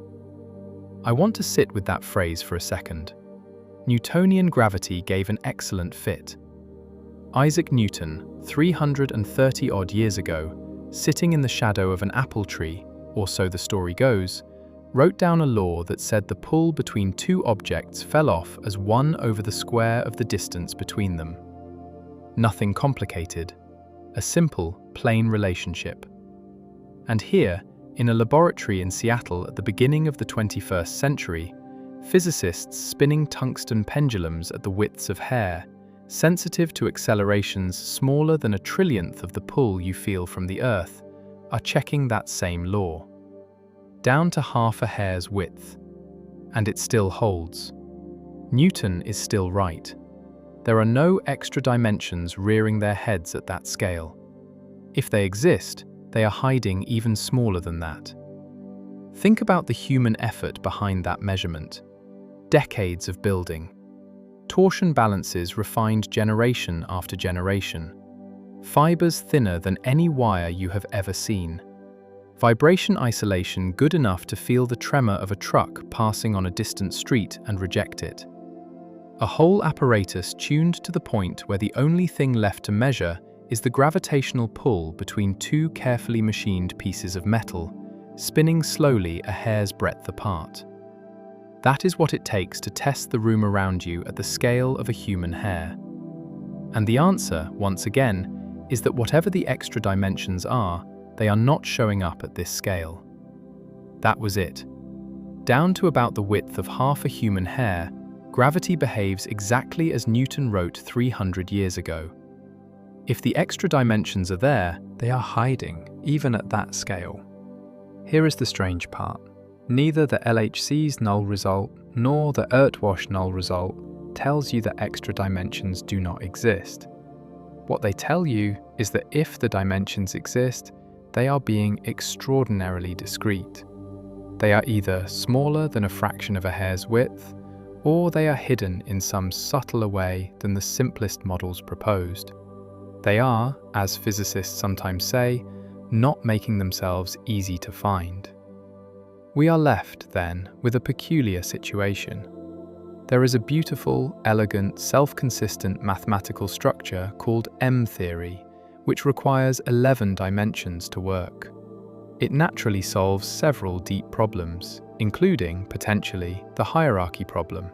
I want to sit with that phrase for a second. Newtonian gravity gave an excellent fit. Isaac Newton, 330-odd years ago, sitting in the shadow of an apple tree, or so the story goes, wrote down a law that said the pull between two objects fell off as 1 over the square of the distance between them. Nothing complicated, a simple, plain relationship. And here, in a laboratory in Seattle at the beginning of the 21st century, physicists spinning tungsten pendulums at the widths of hair, sensitive to accelerations smaller than a trillionth of the pull you feel from the Earth, are checking that same law. Down to half a hair's width. And it still holds. Newton is still right. There are no extra dimensions rearing their heads at that scale. If they exist, they are hiding even smaller than that. Think about the human effort behind that measurement. Decades of building. Torsion balances refined generation after generation. Fibers thinner than any wire you have ever seen. Vibration isolation good enough to feel the tremor of a truck passing on a distant street and reject it. A whole apparatus tuned to the point where the only thing left to measure is the gravitational pull between two carefully machined pieces of metal, spinning slowly a hair's breadth apart. That is what it takes to test the room around you at the scale of a human hair. And the answer, once again, is that whatever the extra dimensions are, they are not showing up at this scale. That was it. Down to about the width of half a human hair, gravity behaves exactly as Newton wrote 300 years ago. If the extra dimensions are there, they are hiding, even at that scale. Here is the strange part. Neither the LHC's null result nor the Eöt-Wash null result tells you that extra dimensions do not exist. What they tell you is that if the dimensions exist, they are being extraordinarily discrete. They are either smaller than a fraction of a hair's width, or they are hidden in some subtler way than the simplest models proposed. They are, as physicists sometimes say, not making themselves easy to find. We are left, then, with a peculiar situation. There is a beautiful, elegant, self-consistent mathematical structure called M-theory, which requires 11 dimensions to work. It naturally solves several deep problems, including, potentially, the hierarchy problem.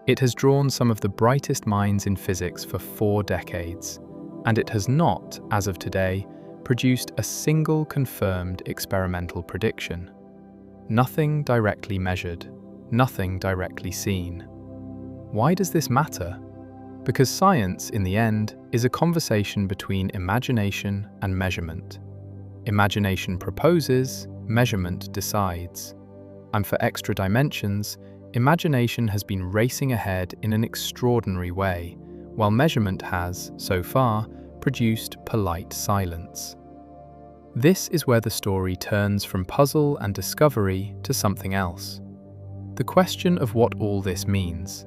It has drawn some of the brightest minds in physics for 4 decades, and it has not, as of today, produced a single confirmed experimental prediction. Nothing directly measured, nothing directly seen. Why does this matter? Because science, in the end, is a conversation between imagination and measurement. Imagination proposes, measurement decides. And for extra dimensions, imagination has been racing ahead in an extraordinary way, while measurement has, so far, produced polite silence. This is where the story turns from puzzle and discovery to something else. The question of what all this means.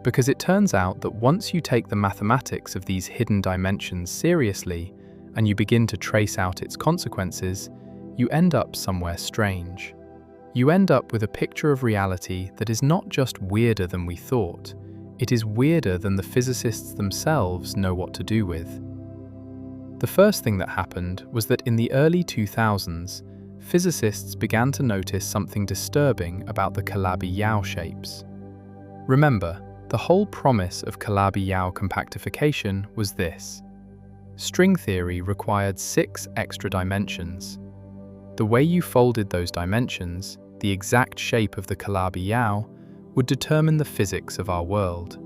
Because it turns out that once you take the mathematics of these hidden dimensions seriously, and you begin to trace out its consequences, you end up somewhere strange. You end up with a picture of reality that is not just weirder than we thought, it is weirder than the physicists themselves know what to do with. The first thing that happened was that in the early 2000s, physicists began to notice something disturbing about the Calabi-Yau shapes. Remember, the whole promise of Calabi-Yau compactification was this. String theory required 6 extra dimensions. The way you folded those dimensions, the exact shape of the Calabi-Yau, would determine the physics of our world.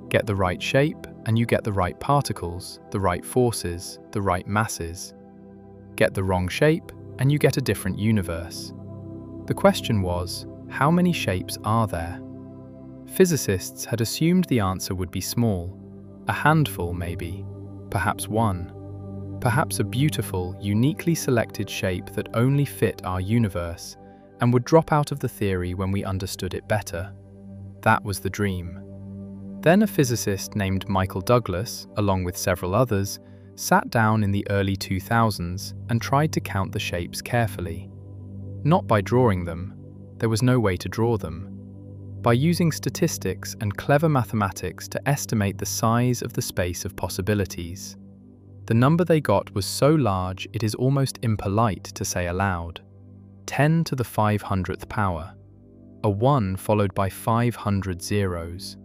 Get the right shape, and you get the right particles, the right forces, the right masses. Get the wrong shape, and you get a different universe. The question was, how many shapes are there? Physicists had assumed the answer would be small, a handful maybe, perhaps one. Perhaps a beautiful, uniquely selected shape that only fit our universe, and would drop out of the theory when we understood it better. That was the dream. Then a physicist named Michael Douglas, along with several others, sat down in the early 2000s and tried to count the shapes carefully. Not by drawing them, there was no way to draw them. By using statistics and clever mathematics to estimate the size of the space of possibilities. The number they got was so large it is almost impolite to say aloud. 10 to the 500th power. A 1 followed by 500 zeros.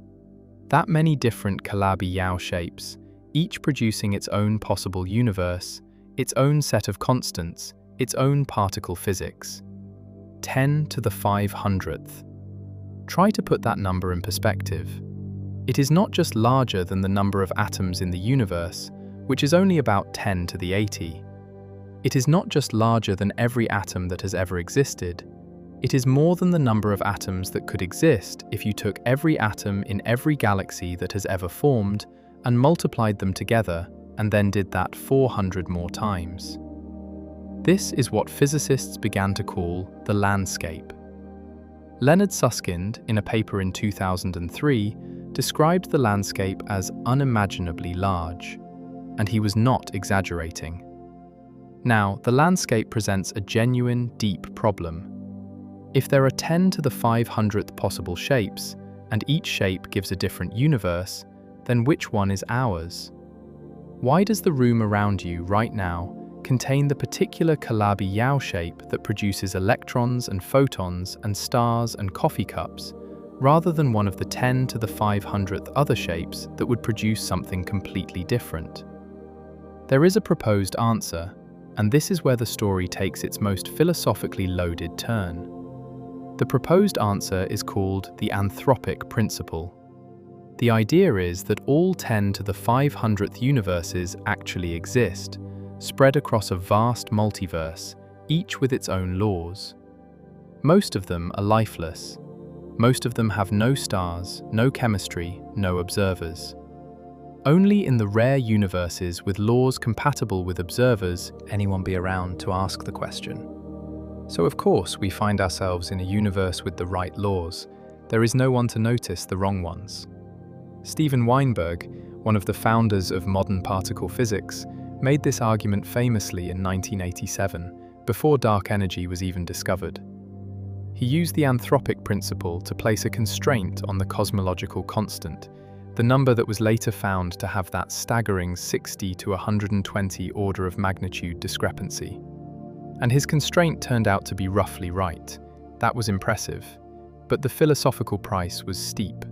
That many different Calabi-Yau shapes, each producing its own possible universe, its own set of constants, its own particle physics. 10 to the 500th. Try to put that number in perspective. It is not just larger than the number of atoms in the universe, which is only about 10 to the 80. It is not just larger than every atom that has ever existed. It is more than the number of atoms that could exist if you took every atom in every galaxy that has ever formed and multiplied them together and then did that 400 more times. This is what physicists began to call the landscape. Leonard Susskind, in a paper in 2003, described the landscape as unimaginably large, and he was not exaggerating. Now, the landscape presents a genuine, deep problem. If there are 10 to the 500th possible shapes, and each shape gives a different universe, then which one is ours? Why does the room around you right now contain the particular Calabi-Yau shape that produces electrons and photons and stars and coffee cups, rather than one of the 10 to the 500th other shapes that would produce something completely different? There is a proposed answer, and this is where the story takes its most philosophically loaded turn. The proposed answer is called the anthropic principle. The idea is that all 10 to the 500th universes actually exist, spread across a vast multiverse, each with its own laws. Most of them are lifeless. Most of them have no stars, no chemistry, no observers. Only in the rare universes with laws compatible with observers anyone be around to ask the question. So of course we find ourselves in a universe with the right laws. There is no one to notice the wrong ones. Steven Weinberg, one of the founders of modern particle physics, made this argument famously in 1987, before dark energy was even discovered. He used the anthropic principle to place a constraint on the cosmological constant, the number that was later found to have that staggering 60 to 120 order of magnitude discrepancy. And his constraint turned out to be roughly right. That was impressive. But the philosophical price was steep.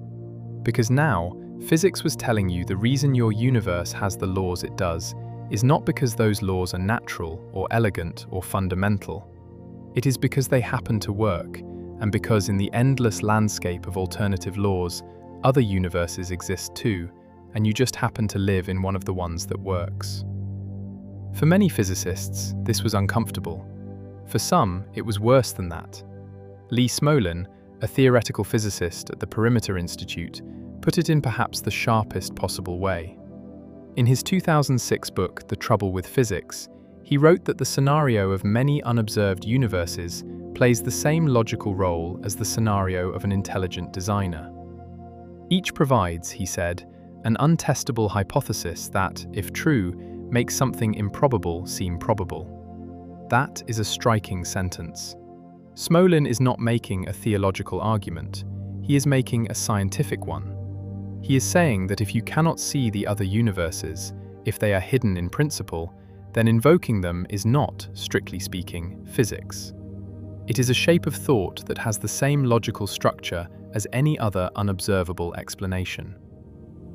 Because now, physics was telling you the reason your universe has the laws it does is not because those laws are natural or elegant or fundamental. It is because they happen to work, and because in the endless landscape of alternative laws, other universes exist too, and you just happen to live in one of the ones that works. For many physicists, this was uncomfortable. For some, it was worse than that. Lee Smolin, a theoretical physicist at the Perimeter Institute, put it in perhaps the sharpest possible way. In his 2006 book, The Trouble with Physics, he wrote that the scenario of many unobserved universes plays the same logical role as the scenario of an intelligent designer. Each provides, he said, an untestable hypothesis that, if true, makes something improbable seem probable. That is a striking sentence. Smolin is not making a theological argument. He is making a scientific one. He is saying that if you cannot see the other universes, if they are hidden in principle, then invoking them is not, strictly speaking, physics. It is a shape of thought that has the same logical structure as any other unobservable explanation.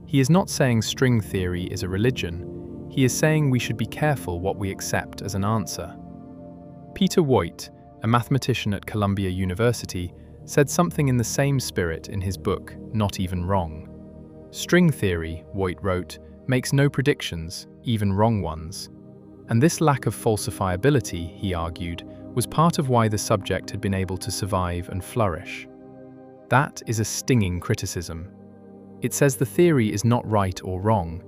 He is not saying string theory is a religion. He is saying we should be careful what we accept as an answer. Peter Woit, a mathematician at Columbia University, said something in the same spirit in his book, Not Even Wrong. String theory, Woit wrote, makes no predictions, even wrong ones. And this lack of falsifiability, he argued, was part of why the subject had been able to survive and flourish. That is a stinging criticism. It says the theory is not right or wrong,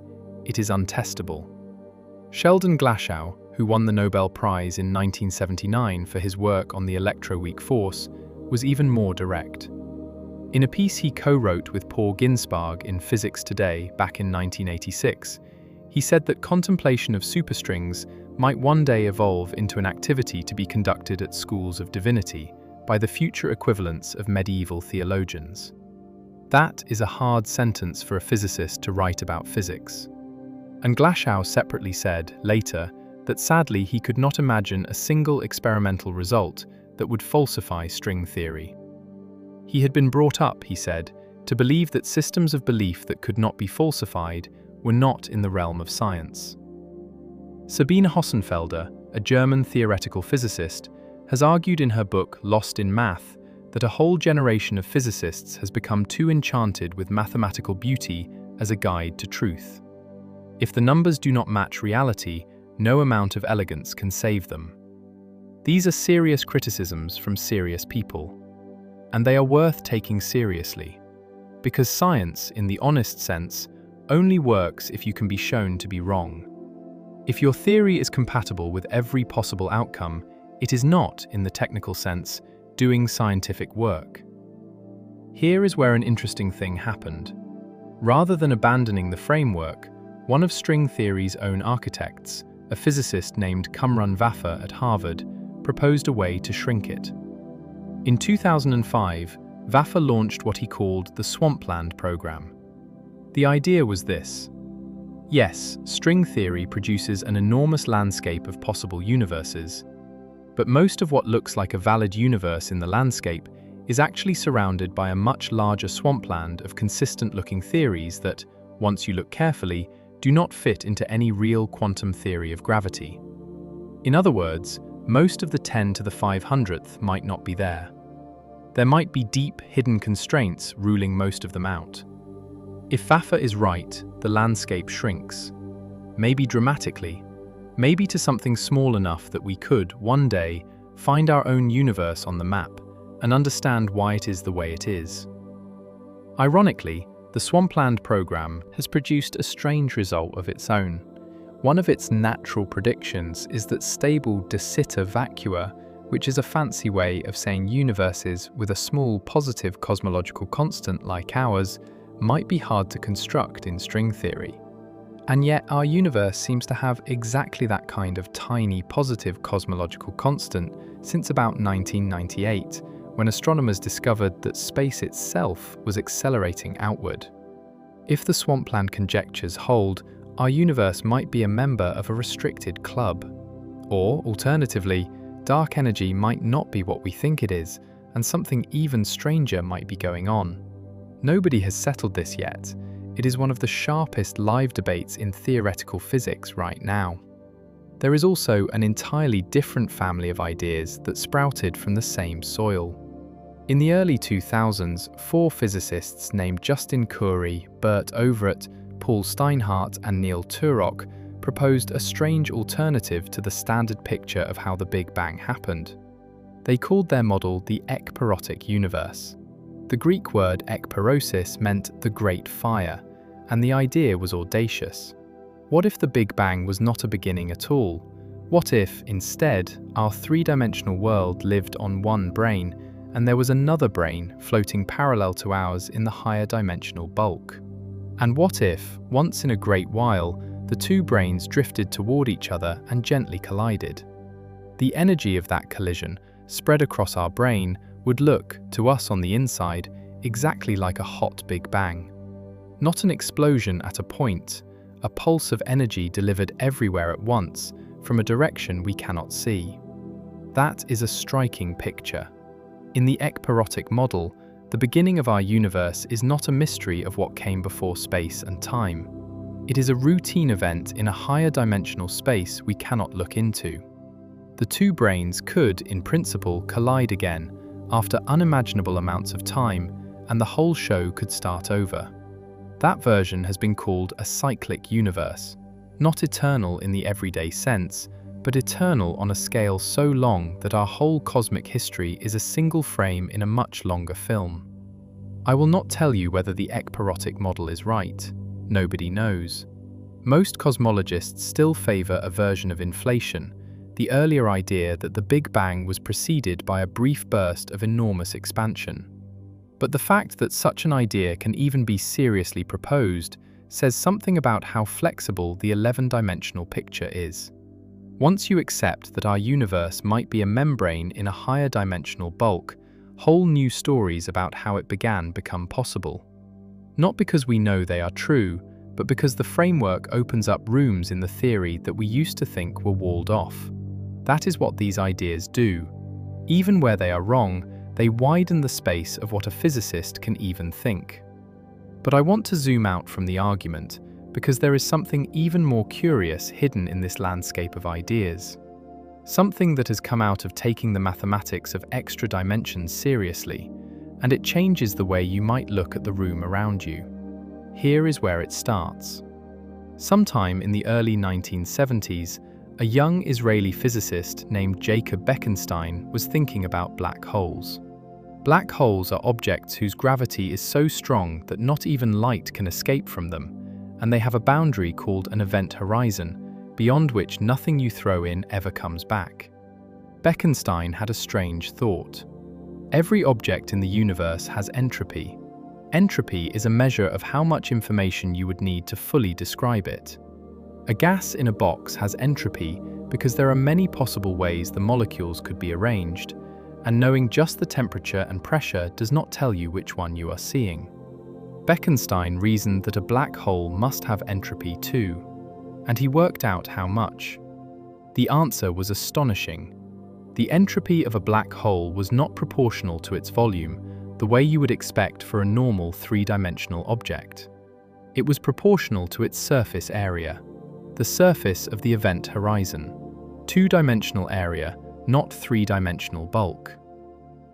it is untestable. Sheldon Glashow, who won the Nobel Prize in 1979 for his work on the electroweak force, was even more direct. In a piece he co-wrote with Paul Ginsparg in Physics Today back in 1986, he said that contemplation of superstrings might one day evolve into an activity to be conducted at schools of divinity by the future equivalents of medieval theologians. That is a hard sentence for a physicist to write about physics. And Glashow separately said, later, that sadly he could not imagine a single experimental result that would falsify string theory. He had been brought up, he said, to believe that systems of belief that could not be falsified were not in the realm of science. Sabine Hossenfelder, a German theoretical physicist, has argued in her book Lost in Math that a whole generation of physicists has become too enchanted with mathematical beauty as a guide to truth. If the numbers do not match reality, no amount of elegance can save them. These are serious criticisms from serious people, and they are worth taking seriously, because science, in the honest sense, only works if you can be shown to be wrong. If your theory is compatible with every possible outcome, it is not, in the technical sense, doing scientific work. Here is where an interesting thing happened. Rather than abandoning the framework, one of string theory's own architects, a physicist named Kamran Vafa at Harvard, proposed a way to shrink it. In 2005, Vafa launched what he called the Swampland program. The idea was this. Yes, string theory produces an enormous landscape of possible universes, but most of what looks like a valid universe in the landscape is actually surrounded by a much larger swampland of consistent-looking theories that, once you look carefully, do not fit into any real quantum theory of gravity. In other words, most of the 10 to the 500th might not be there. There might be deep, hidden constraints ruling most of them out. If Vafa is right, the landscape shrinks. Maybe dramatically, maybe to something small enough that we could, one day, find our own universe on the map and understand why it is the way it is. Ironically, the Swampland program has produced a strange result of its own. One of its natural predictions is that stable de Sitter vacua, which is a fancy way of saying universes with a small positive cosmological constant like ours, might be hard to construct in string theory. And yet our universe seems to have exactly that kind of tiny positive cosmological constant since about 1998, when astronomers discovered that space itself was accelerating outward. If the Swampland conjectures hold, our universe might be a member of a restricted club. Or, alternatively, dark energy might not be what we think it is, and something even stranger might be going on. Nobody has settled this yet. It is one of the sharpest live debates in theoretical physics right now. There is also an entirely different family of ideas that sprouted from the same soil. In the early 2000s, 4 physicists named Justin Curry, Bert Overath, Paul Steinhardt, and Neil Turok proposed a strange alternative to the standard picture of how the Big Bang happened. They called their model the ekpyrotic universe. The Greek word ekpyrosis meant the great fire, and the idea was audacious. What if the Big Bang was not a beginning at all? What if, instead, our three-dimensional world lived on one brane, and there was another brane floating parallel to ours in the higher dimensional bulk? And what if, once in a great while, the two branes drifted toward each other and gently collided? The energy of that collision, spread across our brane, would look, to us on the inside, exactly like a hot Big Bang. Not an explosion at a point, a pulse of energy delivered everywhere at once, from a direction we cannot see. That is a striking picture. In the ekpyrotic model, the beginning of our universe is not a mystery of what came before space and time. It is a routine event in a higher dimensional space we cannot look into. The two branes could, in principle, collide again, after unimaginable amounts of time, and the whole show could start over. That version has been called a cyclic universe, not eternal in the everyday sense, but eternal on a scale so long that our whole cosmic history is a single frame in a much longer film. I will not tell you whether the ekpyrotic model is right. Nobody knows. Most cosmologists still favor a version of inflation, the earlier idea that the Big Bang was preceded by a brief burst of enormous expansion. But the fact that such an idea can even be seriously proposed says something about how flexible the 11-dimensional picture is. Once you accept that our universe might be a membrane in a higher dimensional bulk, whole new stories about how it began become possible. Not because we know they are true, but because the framework opens up rooms in the theory that we used to think were walled off. That is what these ideas do. Even where they are wrong, they widen the space of what a physicist can even think. But I want to zoom out from the argument, because there is something even more curious hidden in this landscape of ideas. something that has come out of taking the mathematics of extra dimensions seriously, and it changes the way you might look at the room around you. Here is where it starts. Sometime in the early 1970s, a young Israeli physicist named Jacob Bekenstein was thinking about black holes. Black holes are objects whose gravity is so strong that not even light can escape from them, and they have a boundary called an event horizon, beyond which nothing you throw in ever comes back. Bekenstein had a strange thought. Every object in the universe has entropy. Entropy is a measure of how much information you would need to fully describe it. A gas in a box has entropy because there are many possible ways the molecules could be arranged, and knowing just the temperature and pressure does not tell you which one you are seeing. Bekenstein reasoned that a black hole must have entropy too, and he worked out how much. The answer was astonishing. The entropy of a black hole was not proportional to its volume, the way you would expect for a normal three-dimensional object. It was proportional to its surface area, the surface of the event horizon, two-dimensional area, not three-dimensional bulk.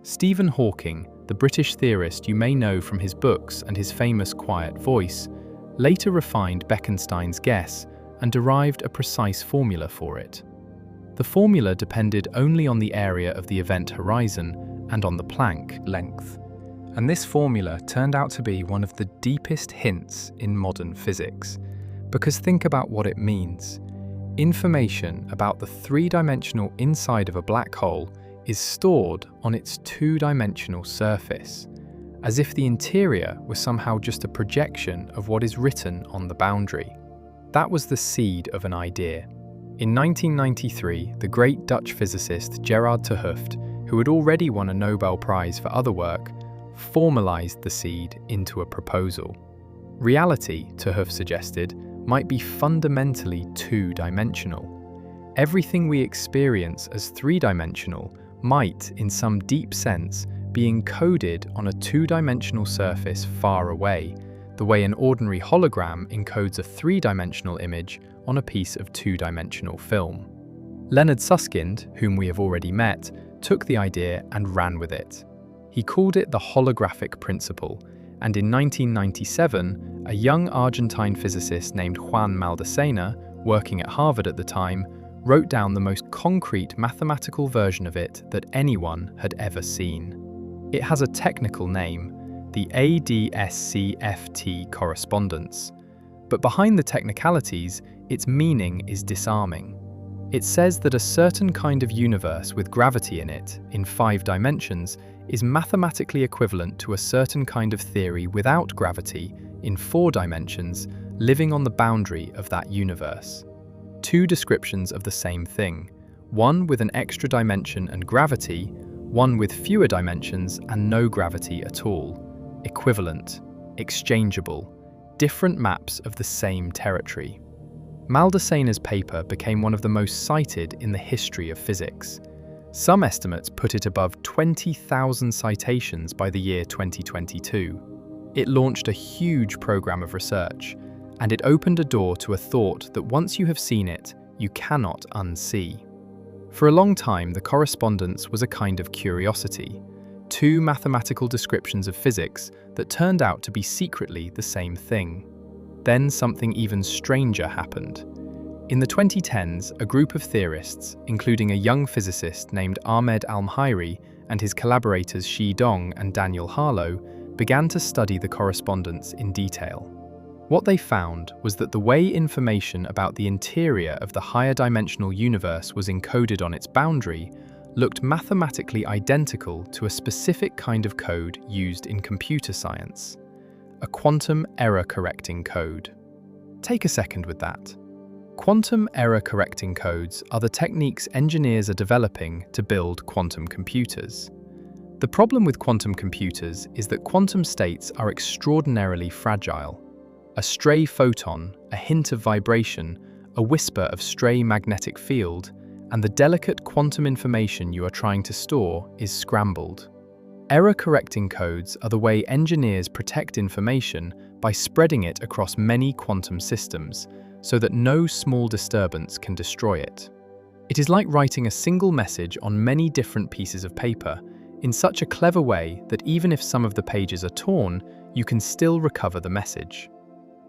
Stephen Hawking, the British theorist you may know from his books and his famous quiet voice, later refined Bekenstein's guess and derived a precise formula for it. The formula depended only on the area of the event horizon and on the Planck length. And this formula turned out to be one of the deepest hints in modern physics. Because think about what it means. Information about the three-dimensional inside of a black hole is stored on its two-dimensional surface, as if the interior was somehow just a projection of what is written on the boundary. That was the seed of an idea. In 1993, the great Dutch physicist Gerard 't Hooft, who had already won a Nobel Prize for other work, formalized the seed into a proposal. Reality, 't Hooft suggested, might be fundamentally two-dimensional. Everything we experience as three-dimensional might, in some deep sense, be encoded on a two-dimensional surface far away, the way an ordinary hologram encodes a three-dimensional image on a piece of two-dimensional film. Leonard Susskind, whom we have already met, took the idea and ran with it. He called it the holographic principle, and in 1997, a young Argentine physicist named Juan Maldacena, working at Harvard at the time, wrote down the most concrete mathematical version of it that anyone had ever seen. It has a technical name, the AdS-CFT correspondence. But behind the technicalities, its meaning is disarming. It says that a certain kind of universe with gravity in it, in 5 dimensions, is mathematically equivalent to a certain kind of theory without gravity, in 4 dimensions, living on the boundary of that universe. 2 descriptions of the same thing, one with an extra dimension and gravity, one with fewer dimensions and no gravity at all. Equivalent, exchangeable, different maps of the same territory. Maldacena's paper became one of the most cited in the history of physics. Some estimates put it above 20,000 citations by the year 2022. It launched a huge program of research, and it opened a door to a thought that once you have seen it, you cannot unsee. For a long time, the correspondence was a kind of curiosity, 2 mathematical descriptions of physics that turned out to be secretly the same thing. Then something even stranger happened. In the 2010s, a group of theorists, including a young physicist named Ahmed Almheiri and his collaborators Shi Dong and Daniel-Harlow, began to study the correspondence in detail. What they found was that the way information about the interior of the higher dimensional universe was encoded on its boundary looked mathematically identical to a specific kind of code used in computer science, a quantum error-correcting code. Take a second with that. Quantum error-correcting codes are the techniques engineers are developing to build quantum computers. The problem with quantum computers is that quantum states are extraordinarily fragile. A stray photon, a hint of vibration, a whisper of stray magnetic field, and the delicate quantum information you are trying to store is scrambled. Error-correcting codes are the way engineers protect information by spreading it across many quantum systems, so that no small disturbance can destroy it. It is like writing a single message on many different pieces of paper in such a clever way that even if some of the pages are torn, you can still recover the message.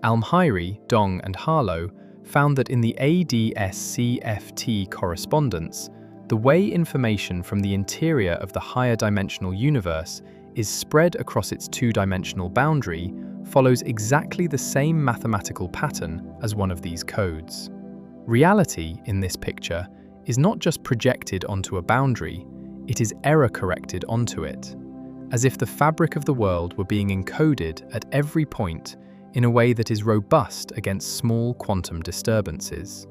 Almheiri-Dong-Harlow found that in the AdS-CFT correspondence, the way information from the interior of the higher dimensional universe is spread across its two-dimensional boundary follows exactly the same mathematical pattern as one of these codes. Reality, in this picture, is not just projected onto a boundary, it is error-corrected onto it, as if the fabric of the world were being encoded at every point in a way that is robust against small quantum disturbances.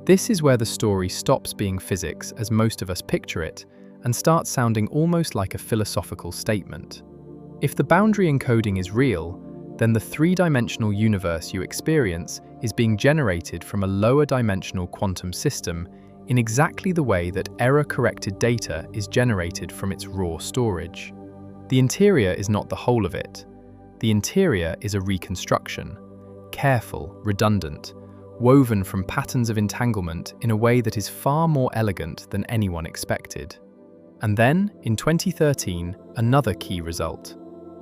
This is where the story stops being physics as most of us picture it and starts sounding almost like a philosophical statement. If the boundary encoding is real, then the three-dimensional universe you experience is being generated from a lower-dimensional quantum system in exactly the way that error-corrected data is generated from its raw storage. The interior is not the whole of it. The interior is a reconstruction, careful, redundant, woven from patterns of entanglement in a way that is far more elegant than anyone expected. And then, in 2013, another key result.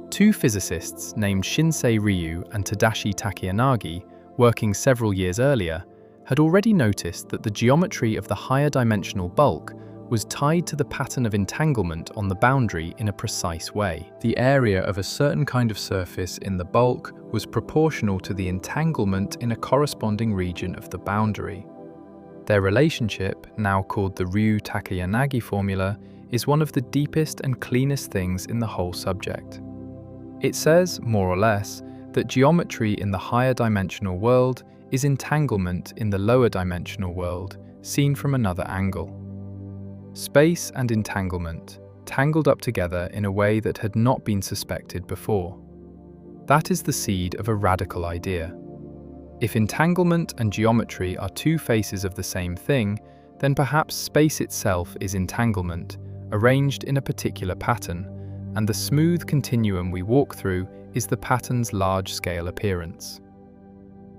Two physicists named Shinsei Ryu and Tadashi Takayanagi, working several years earlier, had already noticed that the geometry of the higher dimensional bulk was tied to the pattern of entanglement on the boundary in a precise way. The area of a certain kind of surface in the bulk was proportional to the entanglement in a corresponding region of the boundary. Their relationship, now called the Ryu-Takayanagi formula, is one of the deepest and cleanest things in the whole subject. It says, more or less, that geometry in the higher dimensional world is entanglement in the lower dimensional world, seen from another angle. Space and entanglement, tangled up together in a way that had not been suspected before. That is the seed of a radical idea. If entanglement and geometry are two faces of the same thing, then perhaps space itself is entanglement, arranged in a particular pattern, and the smooth continuum we walk through is the pattern's large-scale appearance.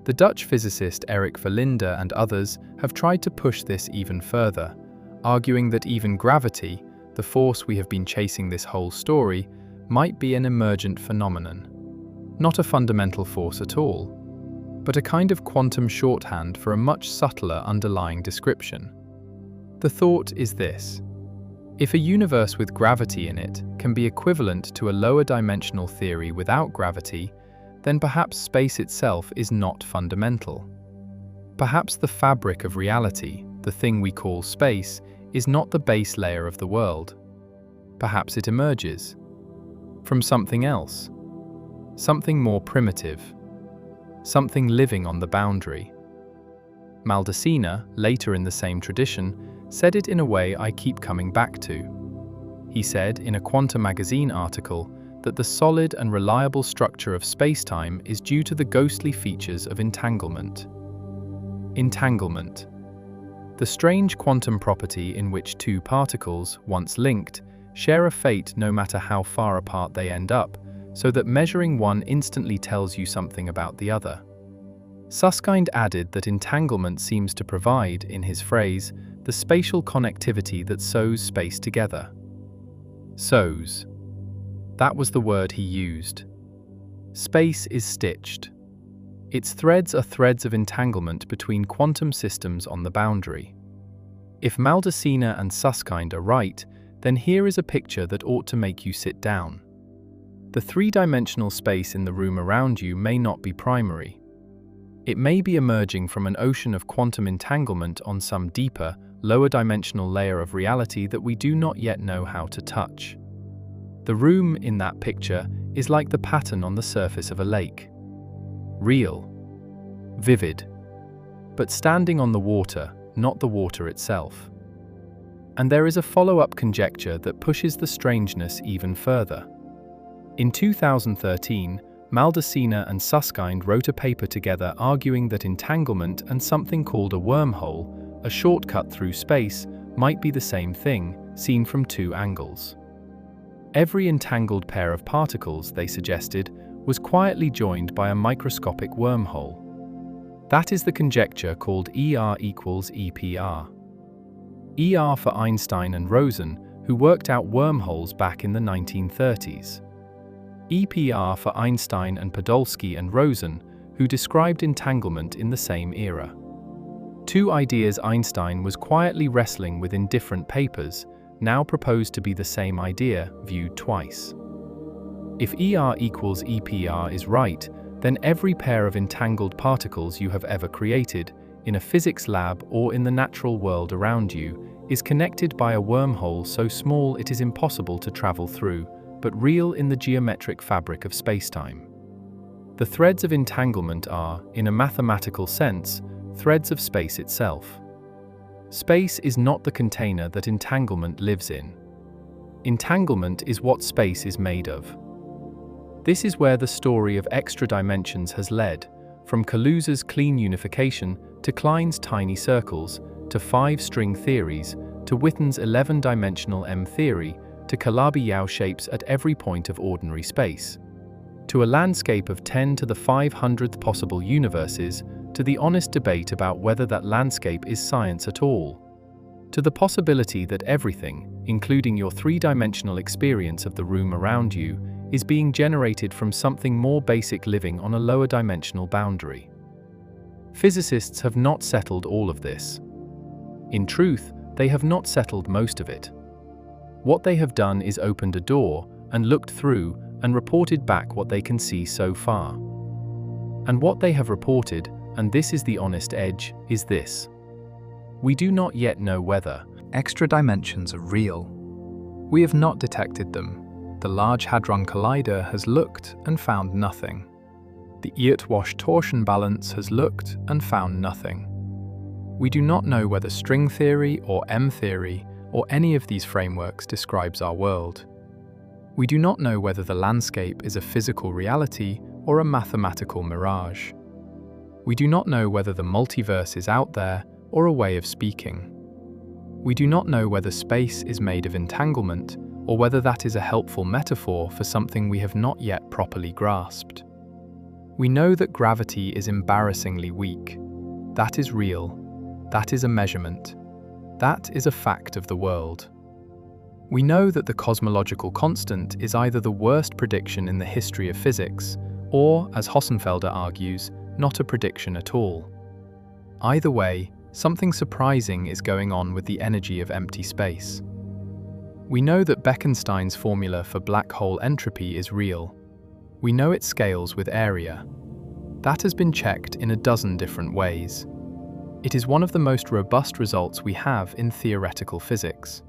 The Dutch physicist Erik Verlinde and others have tried to push this even further, arguing that even gravity, the force we have been chasing this whole story, might be an emergent phenomenon. Not a fundamental force at all, but a kind of quantum shorthand for a much subtler underlying description. The thought is this: if a universe with gravity in it can be equivalent to a lower dimensional theory without gravity, then perhaps space itself is not fundamental. Perhaps the fabric of reality, the thing we call space, is not the base layer of the world. Perhaps it emerges from something else, something more primitive, something living on the boundary. Maldacena, later in the same tradition, said it in a way I keep coming back to. He said in a Quantum magazine article that the solid and reliable structure of spacetime is due to the ghostly features of entanglement. Entanglement. The strange quantum property in which two particles, once linked, share a fate no matter how far apart they end up, so that measuring one instantly tells you something about the other. Susskind added that entanglement seems to provide, in his phrase, the spatial connectivity that sews space together. Sews. That was the word he used. Space is stitched. Its threads are threads of entanglement between quantum systems on the boundary. If Maldacena and Susskind are right, then here is a picture that ought to make you sit down. The three-dimensional space in the room around you may not be primary. It may be emerging from an ocean of quantum entanglement on some deeper, lower-dimensional layer of reality that we do not yet know how to touch. The room in that picture is like the pattern on the surface of a lake. Real, vivid, but standing on the water, not the water itself. And there is a follow-up conjecture that pushes the strangeness even further. In 2013, Maldacena and Susskind wrote a paper together arguing that entanglement and something called a wormhole, a shortcut through space, might be the same thing, seen from two angles. Every entangled pair of particles, they suggested, was quietly joined by a microscopic wormhole. That is the conjecture called ER equals EPR. ER for Einstein and Rosen, who worked out wormholes back in the 1930s. EPR for Einstein and Podolsky and Rosen, who described entanglement in the same era. Two ideas Einstein was quietly wrestling with in different papers, now proposed to be the same idea, viewed twice. If ER equals EPR is right, then every pair of entangled particles you have ever created, in a physics lab or in the natural world around you, is connected by a wormhole so small it is impossible to travel through, but real in the geometric fabric of spacetime. The threads of entanglement are, in a mathematical sense, threads of space itself. Space is not the container that entanglement lives in. Entanglement is what space is made of. This is where the story of extra dimensions has led, from Kaluza's clean unification to Klein's tiny circles, to 5-string theories, to Witten's 11-dimensional M-theory, to Calabi-Yau shapes at every point of ordinary space, to a landscape of 10 to the 500th possible universes, to the honest debate about whether that landscape is science at all, to the possibility that everything, including your 3-dimensional experience of the room around you, is being generated from something more basic living on a lower dimensional boundary. Physicists have not settled all of this. In truth, they have not settled most of it. What they have done is opened a door and looked through and reported back what they can see so far. And what they have reported, and this is the honest edge, is this. We do not yet know whether extra dimensions are real. We have not detected them. The Large Hadron Collider has looked and found nothing. The Eöt-Wash torsion balance has looked and found nothing. We do not know whether string theory or M-theory or any of these frameworks describes our world. We do not know whether the landscape is a physical reality or a mathematical mirage. We do not know whether the multiverse is out there or a way of speaking. We do not know whether space is made of entanglement or whether that is a helpful metaphor for something we have not yet properly grasped. We know that gravity is embarrassingly weak. That is real. That is a measurement. That is a fact of the world. We know that the cosmological constant is either the worst prediction in the history of physics, or, as Hossenfelder argues, not a prediction at all. Either way, something surprising is going on with the energy of empty space. We know that Bekenstein's formula for black hole entropy is real. We know it scales with area. That has been checked in a dozen different ways. It is one of the most robust results we have in theoretical physics.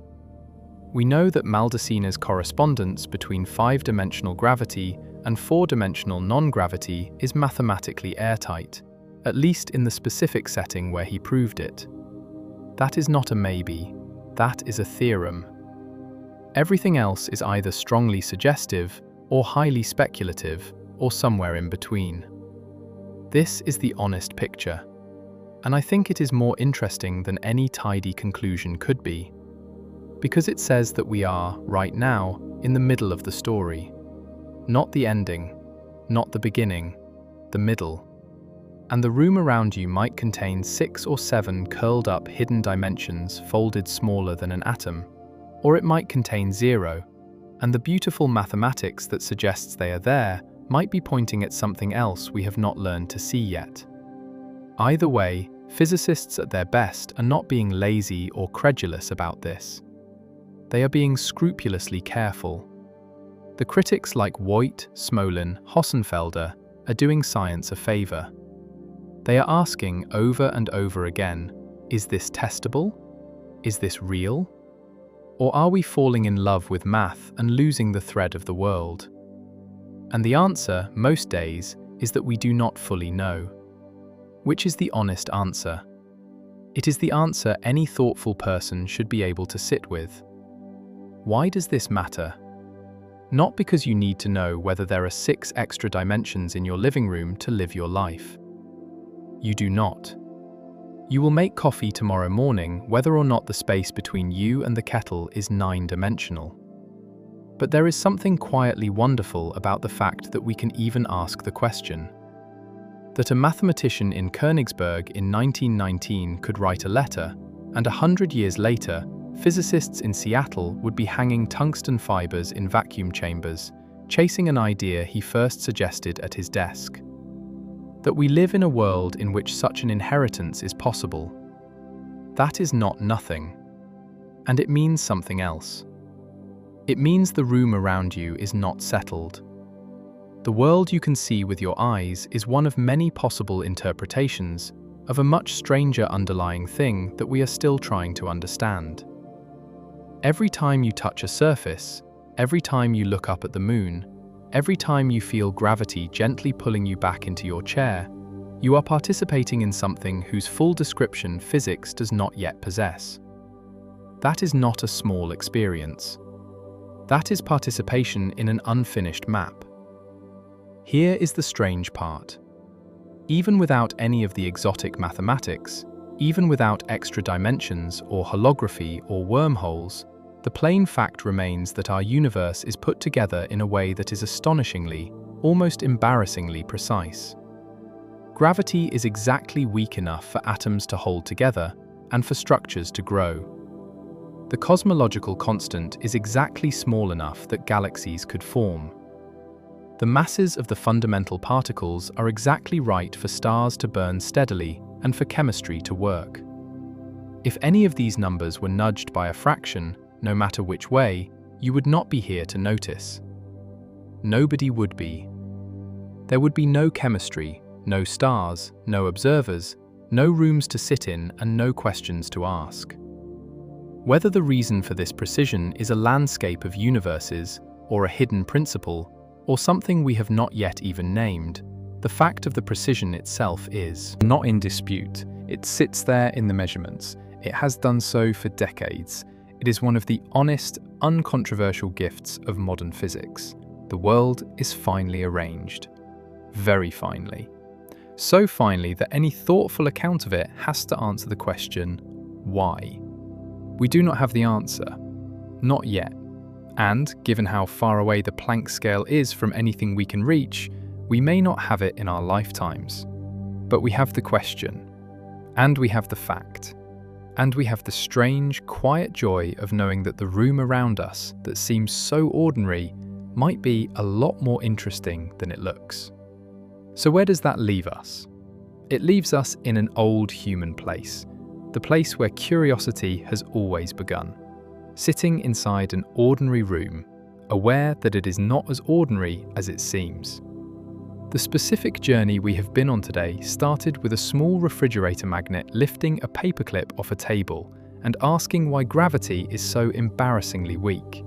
We know that Maldacena's correspondence between 5-dimensional gravity and 4-dimensional non-gravity is mathematically airtight, at least in the specific setting where he proved it. That is not a maybe, that is a theorem. Everything else is either strongly suggestive or highly speculative, or somewhere in between. This is the honest picture, and I think it is more interesting than any tidy conclusion could be, because it says that we are, right now, in the middle of the story. Not the ending, not the beginning, the middle. And the room around you might contain 6 or 7 curled up hidden dimensions folded smaller than an atom, or it might contain 0, and the beautiful mathematics that suggests they are there might be pointing at something else we have not learned to see yet. Either way, physicists at their best are not being lazy or credulous about this. They are being scrupulously careful. The critics like Voigt, Smolin, Hossenfelder are doing science a favor. They are asking over and over again, is this testable? Is this real? Or are we falling in love with math and losing the thread of the world? And the answer, most days, is that we do not fully know. Which is the honest answer? It is the answer any thoughtful person should be able to sit with. Why does this matter? Not because you need to know whether there are 6 extra dimensions in your living room to live your life. You do not. You will make coffee tomorrow morning whether or not the space between you and the kettle is 9-dimensional. But there is something quietly wonderful about the fact that we can even ask the question. That a mathematician in Königsberg in 1919 could write a letter, and 100 years later, physicists in Seattle would be hanging tungsten fibers in vacuum chambers, chasing an idea he first suggested at his desk. That we live in a world in which such an inheritance is possible. That is not nothing. And it means something else. It means the room around you is not settled. The world you can see with your eyes is one of many possible interpretations of a much stranger underlying thing that we are still trying to understand. Every time you touch a surface, every time you look up at the moon, every time you feel gravity gently pulling you back into your chair, you are participating in something whose full description physics does not yet possess. That is not a small experience. That is participation in an unfinished map. Here is the strange part. Even without any of the exotic mathematics, even without extra dimensions or holography or wormholes, the plain fact remains that our universe is put together in a way that is astonishingly, almost embarrassingly precise. Gravity is exactly weak enough for atoms to hold together and for structures to grow. The cosmological constant is exactly small enough that galaxies could form. The masses of the fundamental particles are exactly right for stars to burn steadily and for chemistry to work. If any of these numbers were nudged by a fraction, no matter which way, you would not be here to notice. Nobody would be. There would be no chemistry, no stars, no observers, no rooms to sit in, and no questions to ask. Whether the reason for this precision is a landscape of universes, or a hidden principle, or something we have not yet even named, the fact of the precision itself is not in dispute. It sits there in the measurements. It has done so for decades. It is one of the honest, uncontroversial gifts of modern physics. The world is finely arranged. Very finely. So finely that any thoughtful account of it has to answer the question, why? We do not have the answer. Not yet. And, given how far away the Planck scale is from anything we can reach, we may not have it in our lifetimes. But we have the question. And we have the fact. And we have the strange, quiet joy of knowing that the room around us that seems so ordinary might be a lot more interesting than it looks. So where does that leave us? It leaves us in an old human place, the place where curiosity has always begun, sitting inside an ordinary room, aware that it is not as ordinary as it seems. The specific journey we have been on today started with a small refrigerator magnet lifting a paperclip off a table and asking why gravity is so embarrassingly weak.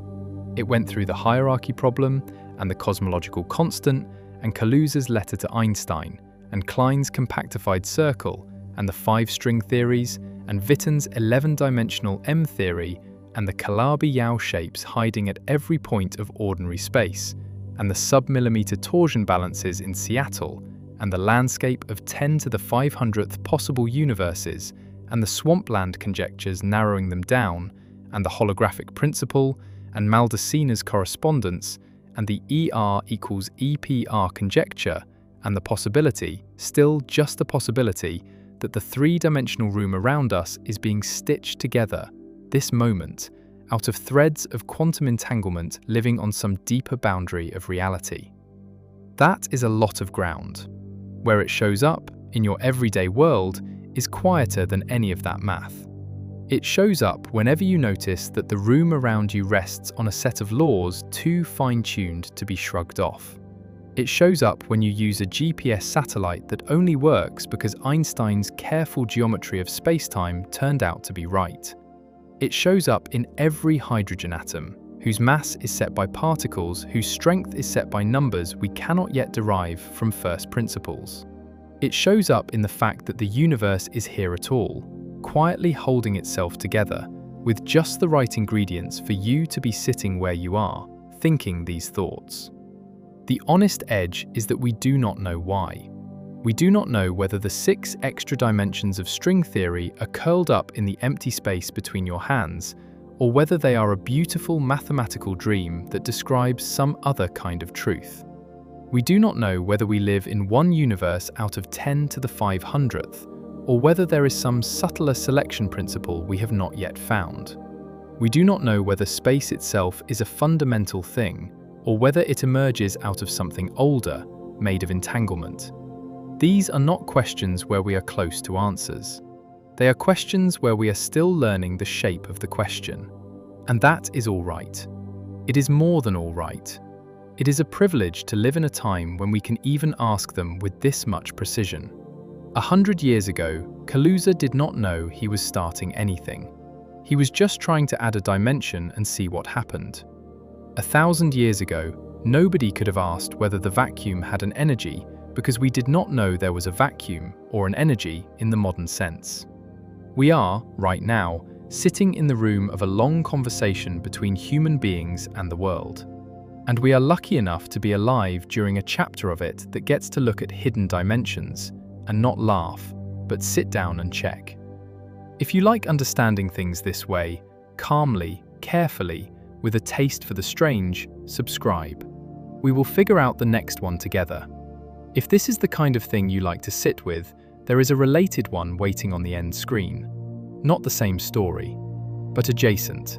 It went through the hierarchy problem and the cosmological constant and Kaluza's letter to Einstein and Klein's compactified circle and the 5-string theories and Witten's 11-dimensional M theory and the Calabi-Yau shapes hiding at every point of ordinary space, and the sub-millimeter torsion balances in Seattle, and the landscape of 10 to the 500th possible universes, and the Swampland conjectures narrowing them down, and the holographic principle, and Maldacena's correspondence, and the ER equals EPR conjecture, and the possibility, still just the possibility, that the 3-dimensional room around us is being stitched together, this moment, out of threads of quantum entanglement living on some deeper boundary of reality. That is a lot of ground. Where it shows up, in your everyday world, is quieter than any of that math. It shows up whenever you notice that the room around you rests on a set of laws too fine-tuned to be shrugged off. It shows up when you use a GPS satellite that only works because Einstein's careful geometry of spacetime turned out to be right. It shows up in every hydrogen atom, whose mass is set by particles whose strength is set by numbers we cannot yet derive from first principles. It shows up in the fact that the universe is here at all, quietly holding itself together, with just the right ingredients for you to be sitting where you are, thinking these thoughts. The honest edge is that we do not know why. We do not know whether the 6 extra dimensions of string theory are curled up in the empty space between your hands, or whether they are a beautiful mathematical dream that describes some other kind of truth. We do not know whether we live in one universe out of 10 to the 500th, or whether there is some subtler selection principle we have not yet found. We do not know whether space itself is a fundamental thing, or whether it emerges out of something older, made of entanglement. These are not questions where we are close to answers. They are questions where we are still learning the shape of the question. And that is all right. It is more than all right. It is a privilege to live in a time when we can even ask them with this much precision. 100 years ago, Kaluza did not know he was starting anything. He was just trying to add a dimension and see what happened. 1,000 years ago, nobody could have asked whether the vacuum had an energy because we did not know there was a vacuum or an energy in the modern sense. We are, right now, sitting in the room of a long conversation between human beings and the world. And we are lucky enough to be alive during a chapter of it that gets to look at hidden dimensions and not laugh, but sit down and check. If you like understanding things this way, calmly, carefully, with a taste for the strange, subscribe. We will figure out the next one together. If this is the kind of thing you like to sit with, there is a related one waiting on the end screen. Not the same story, but adjacent,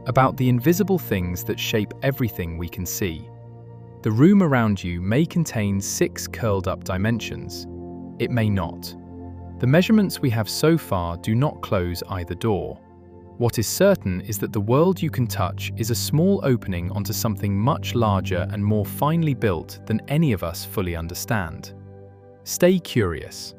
about the invisible things that shape everything we can see. The room around you may contain 6 curled-up dimensions. It may not. The measurements we have so far do not close either door. What is certain is that the world you can touch is a small opening onto something much larger and more finely built than any of us fully understand. Stay curious.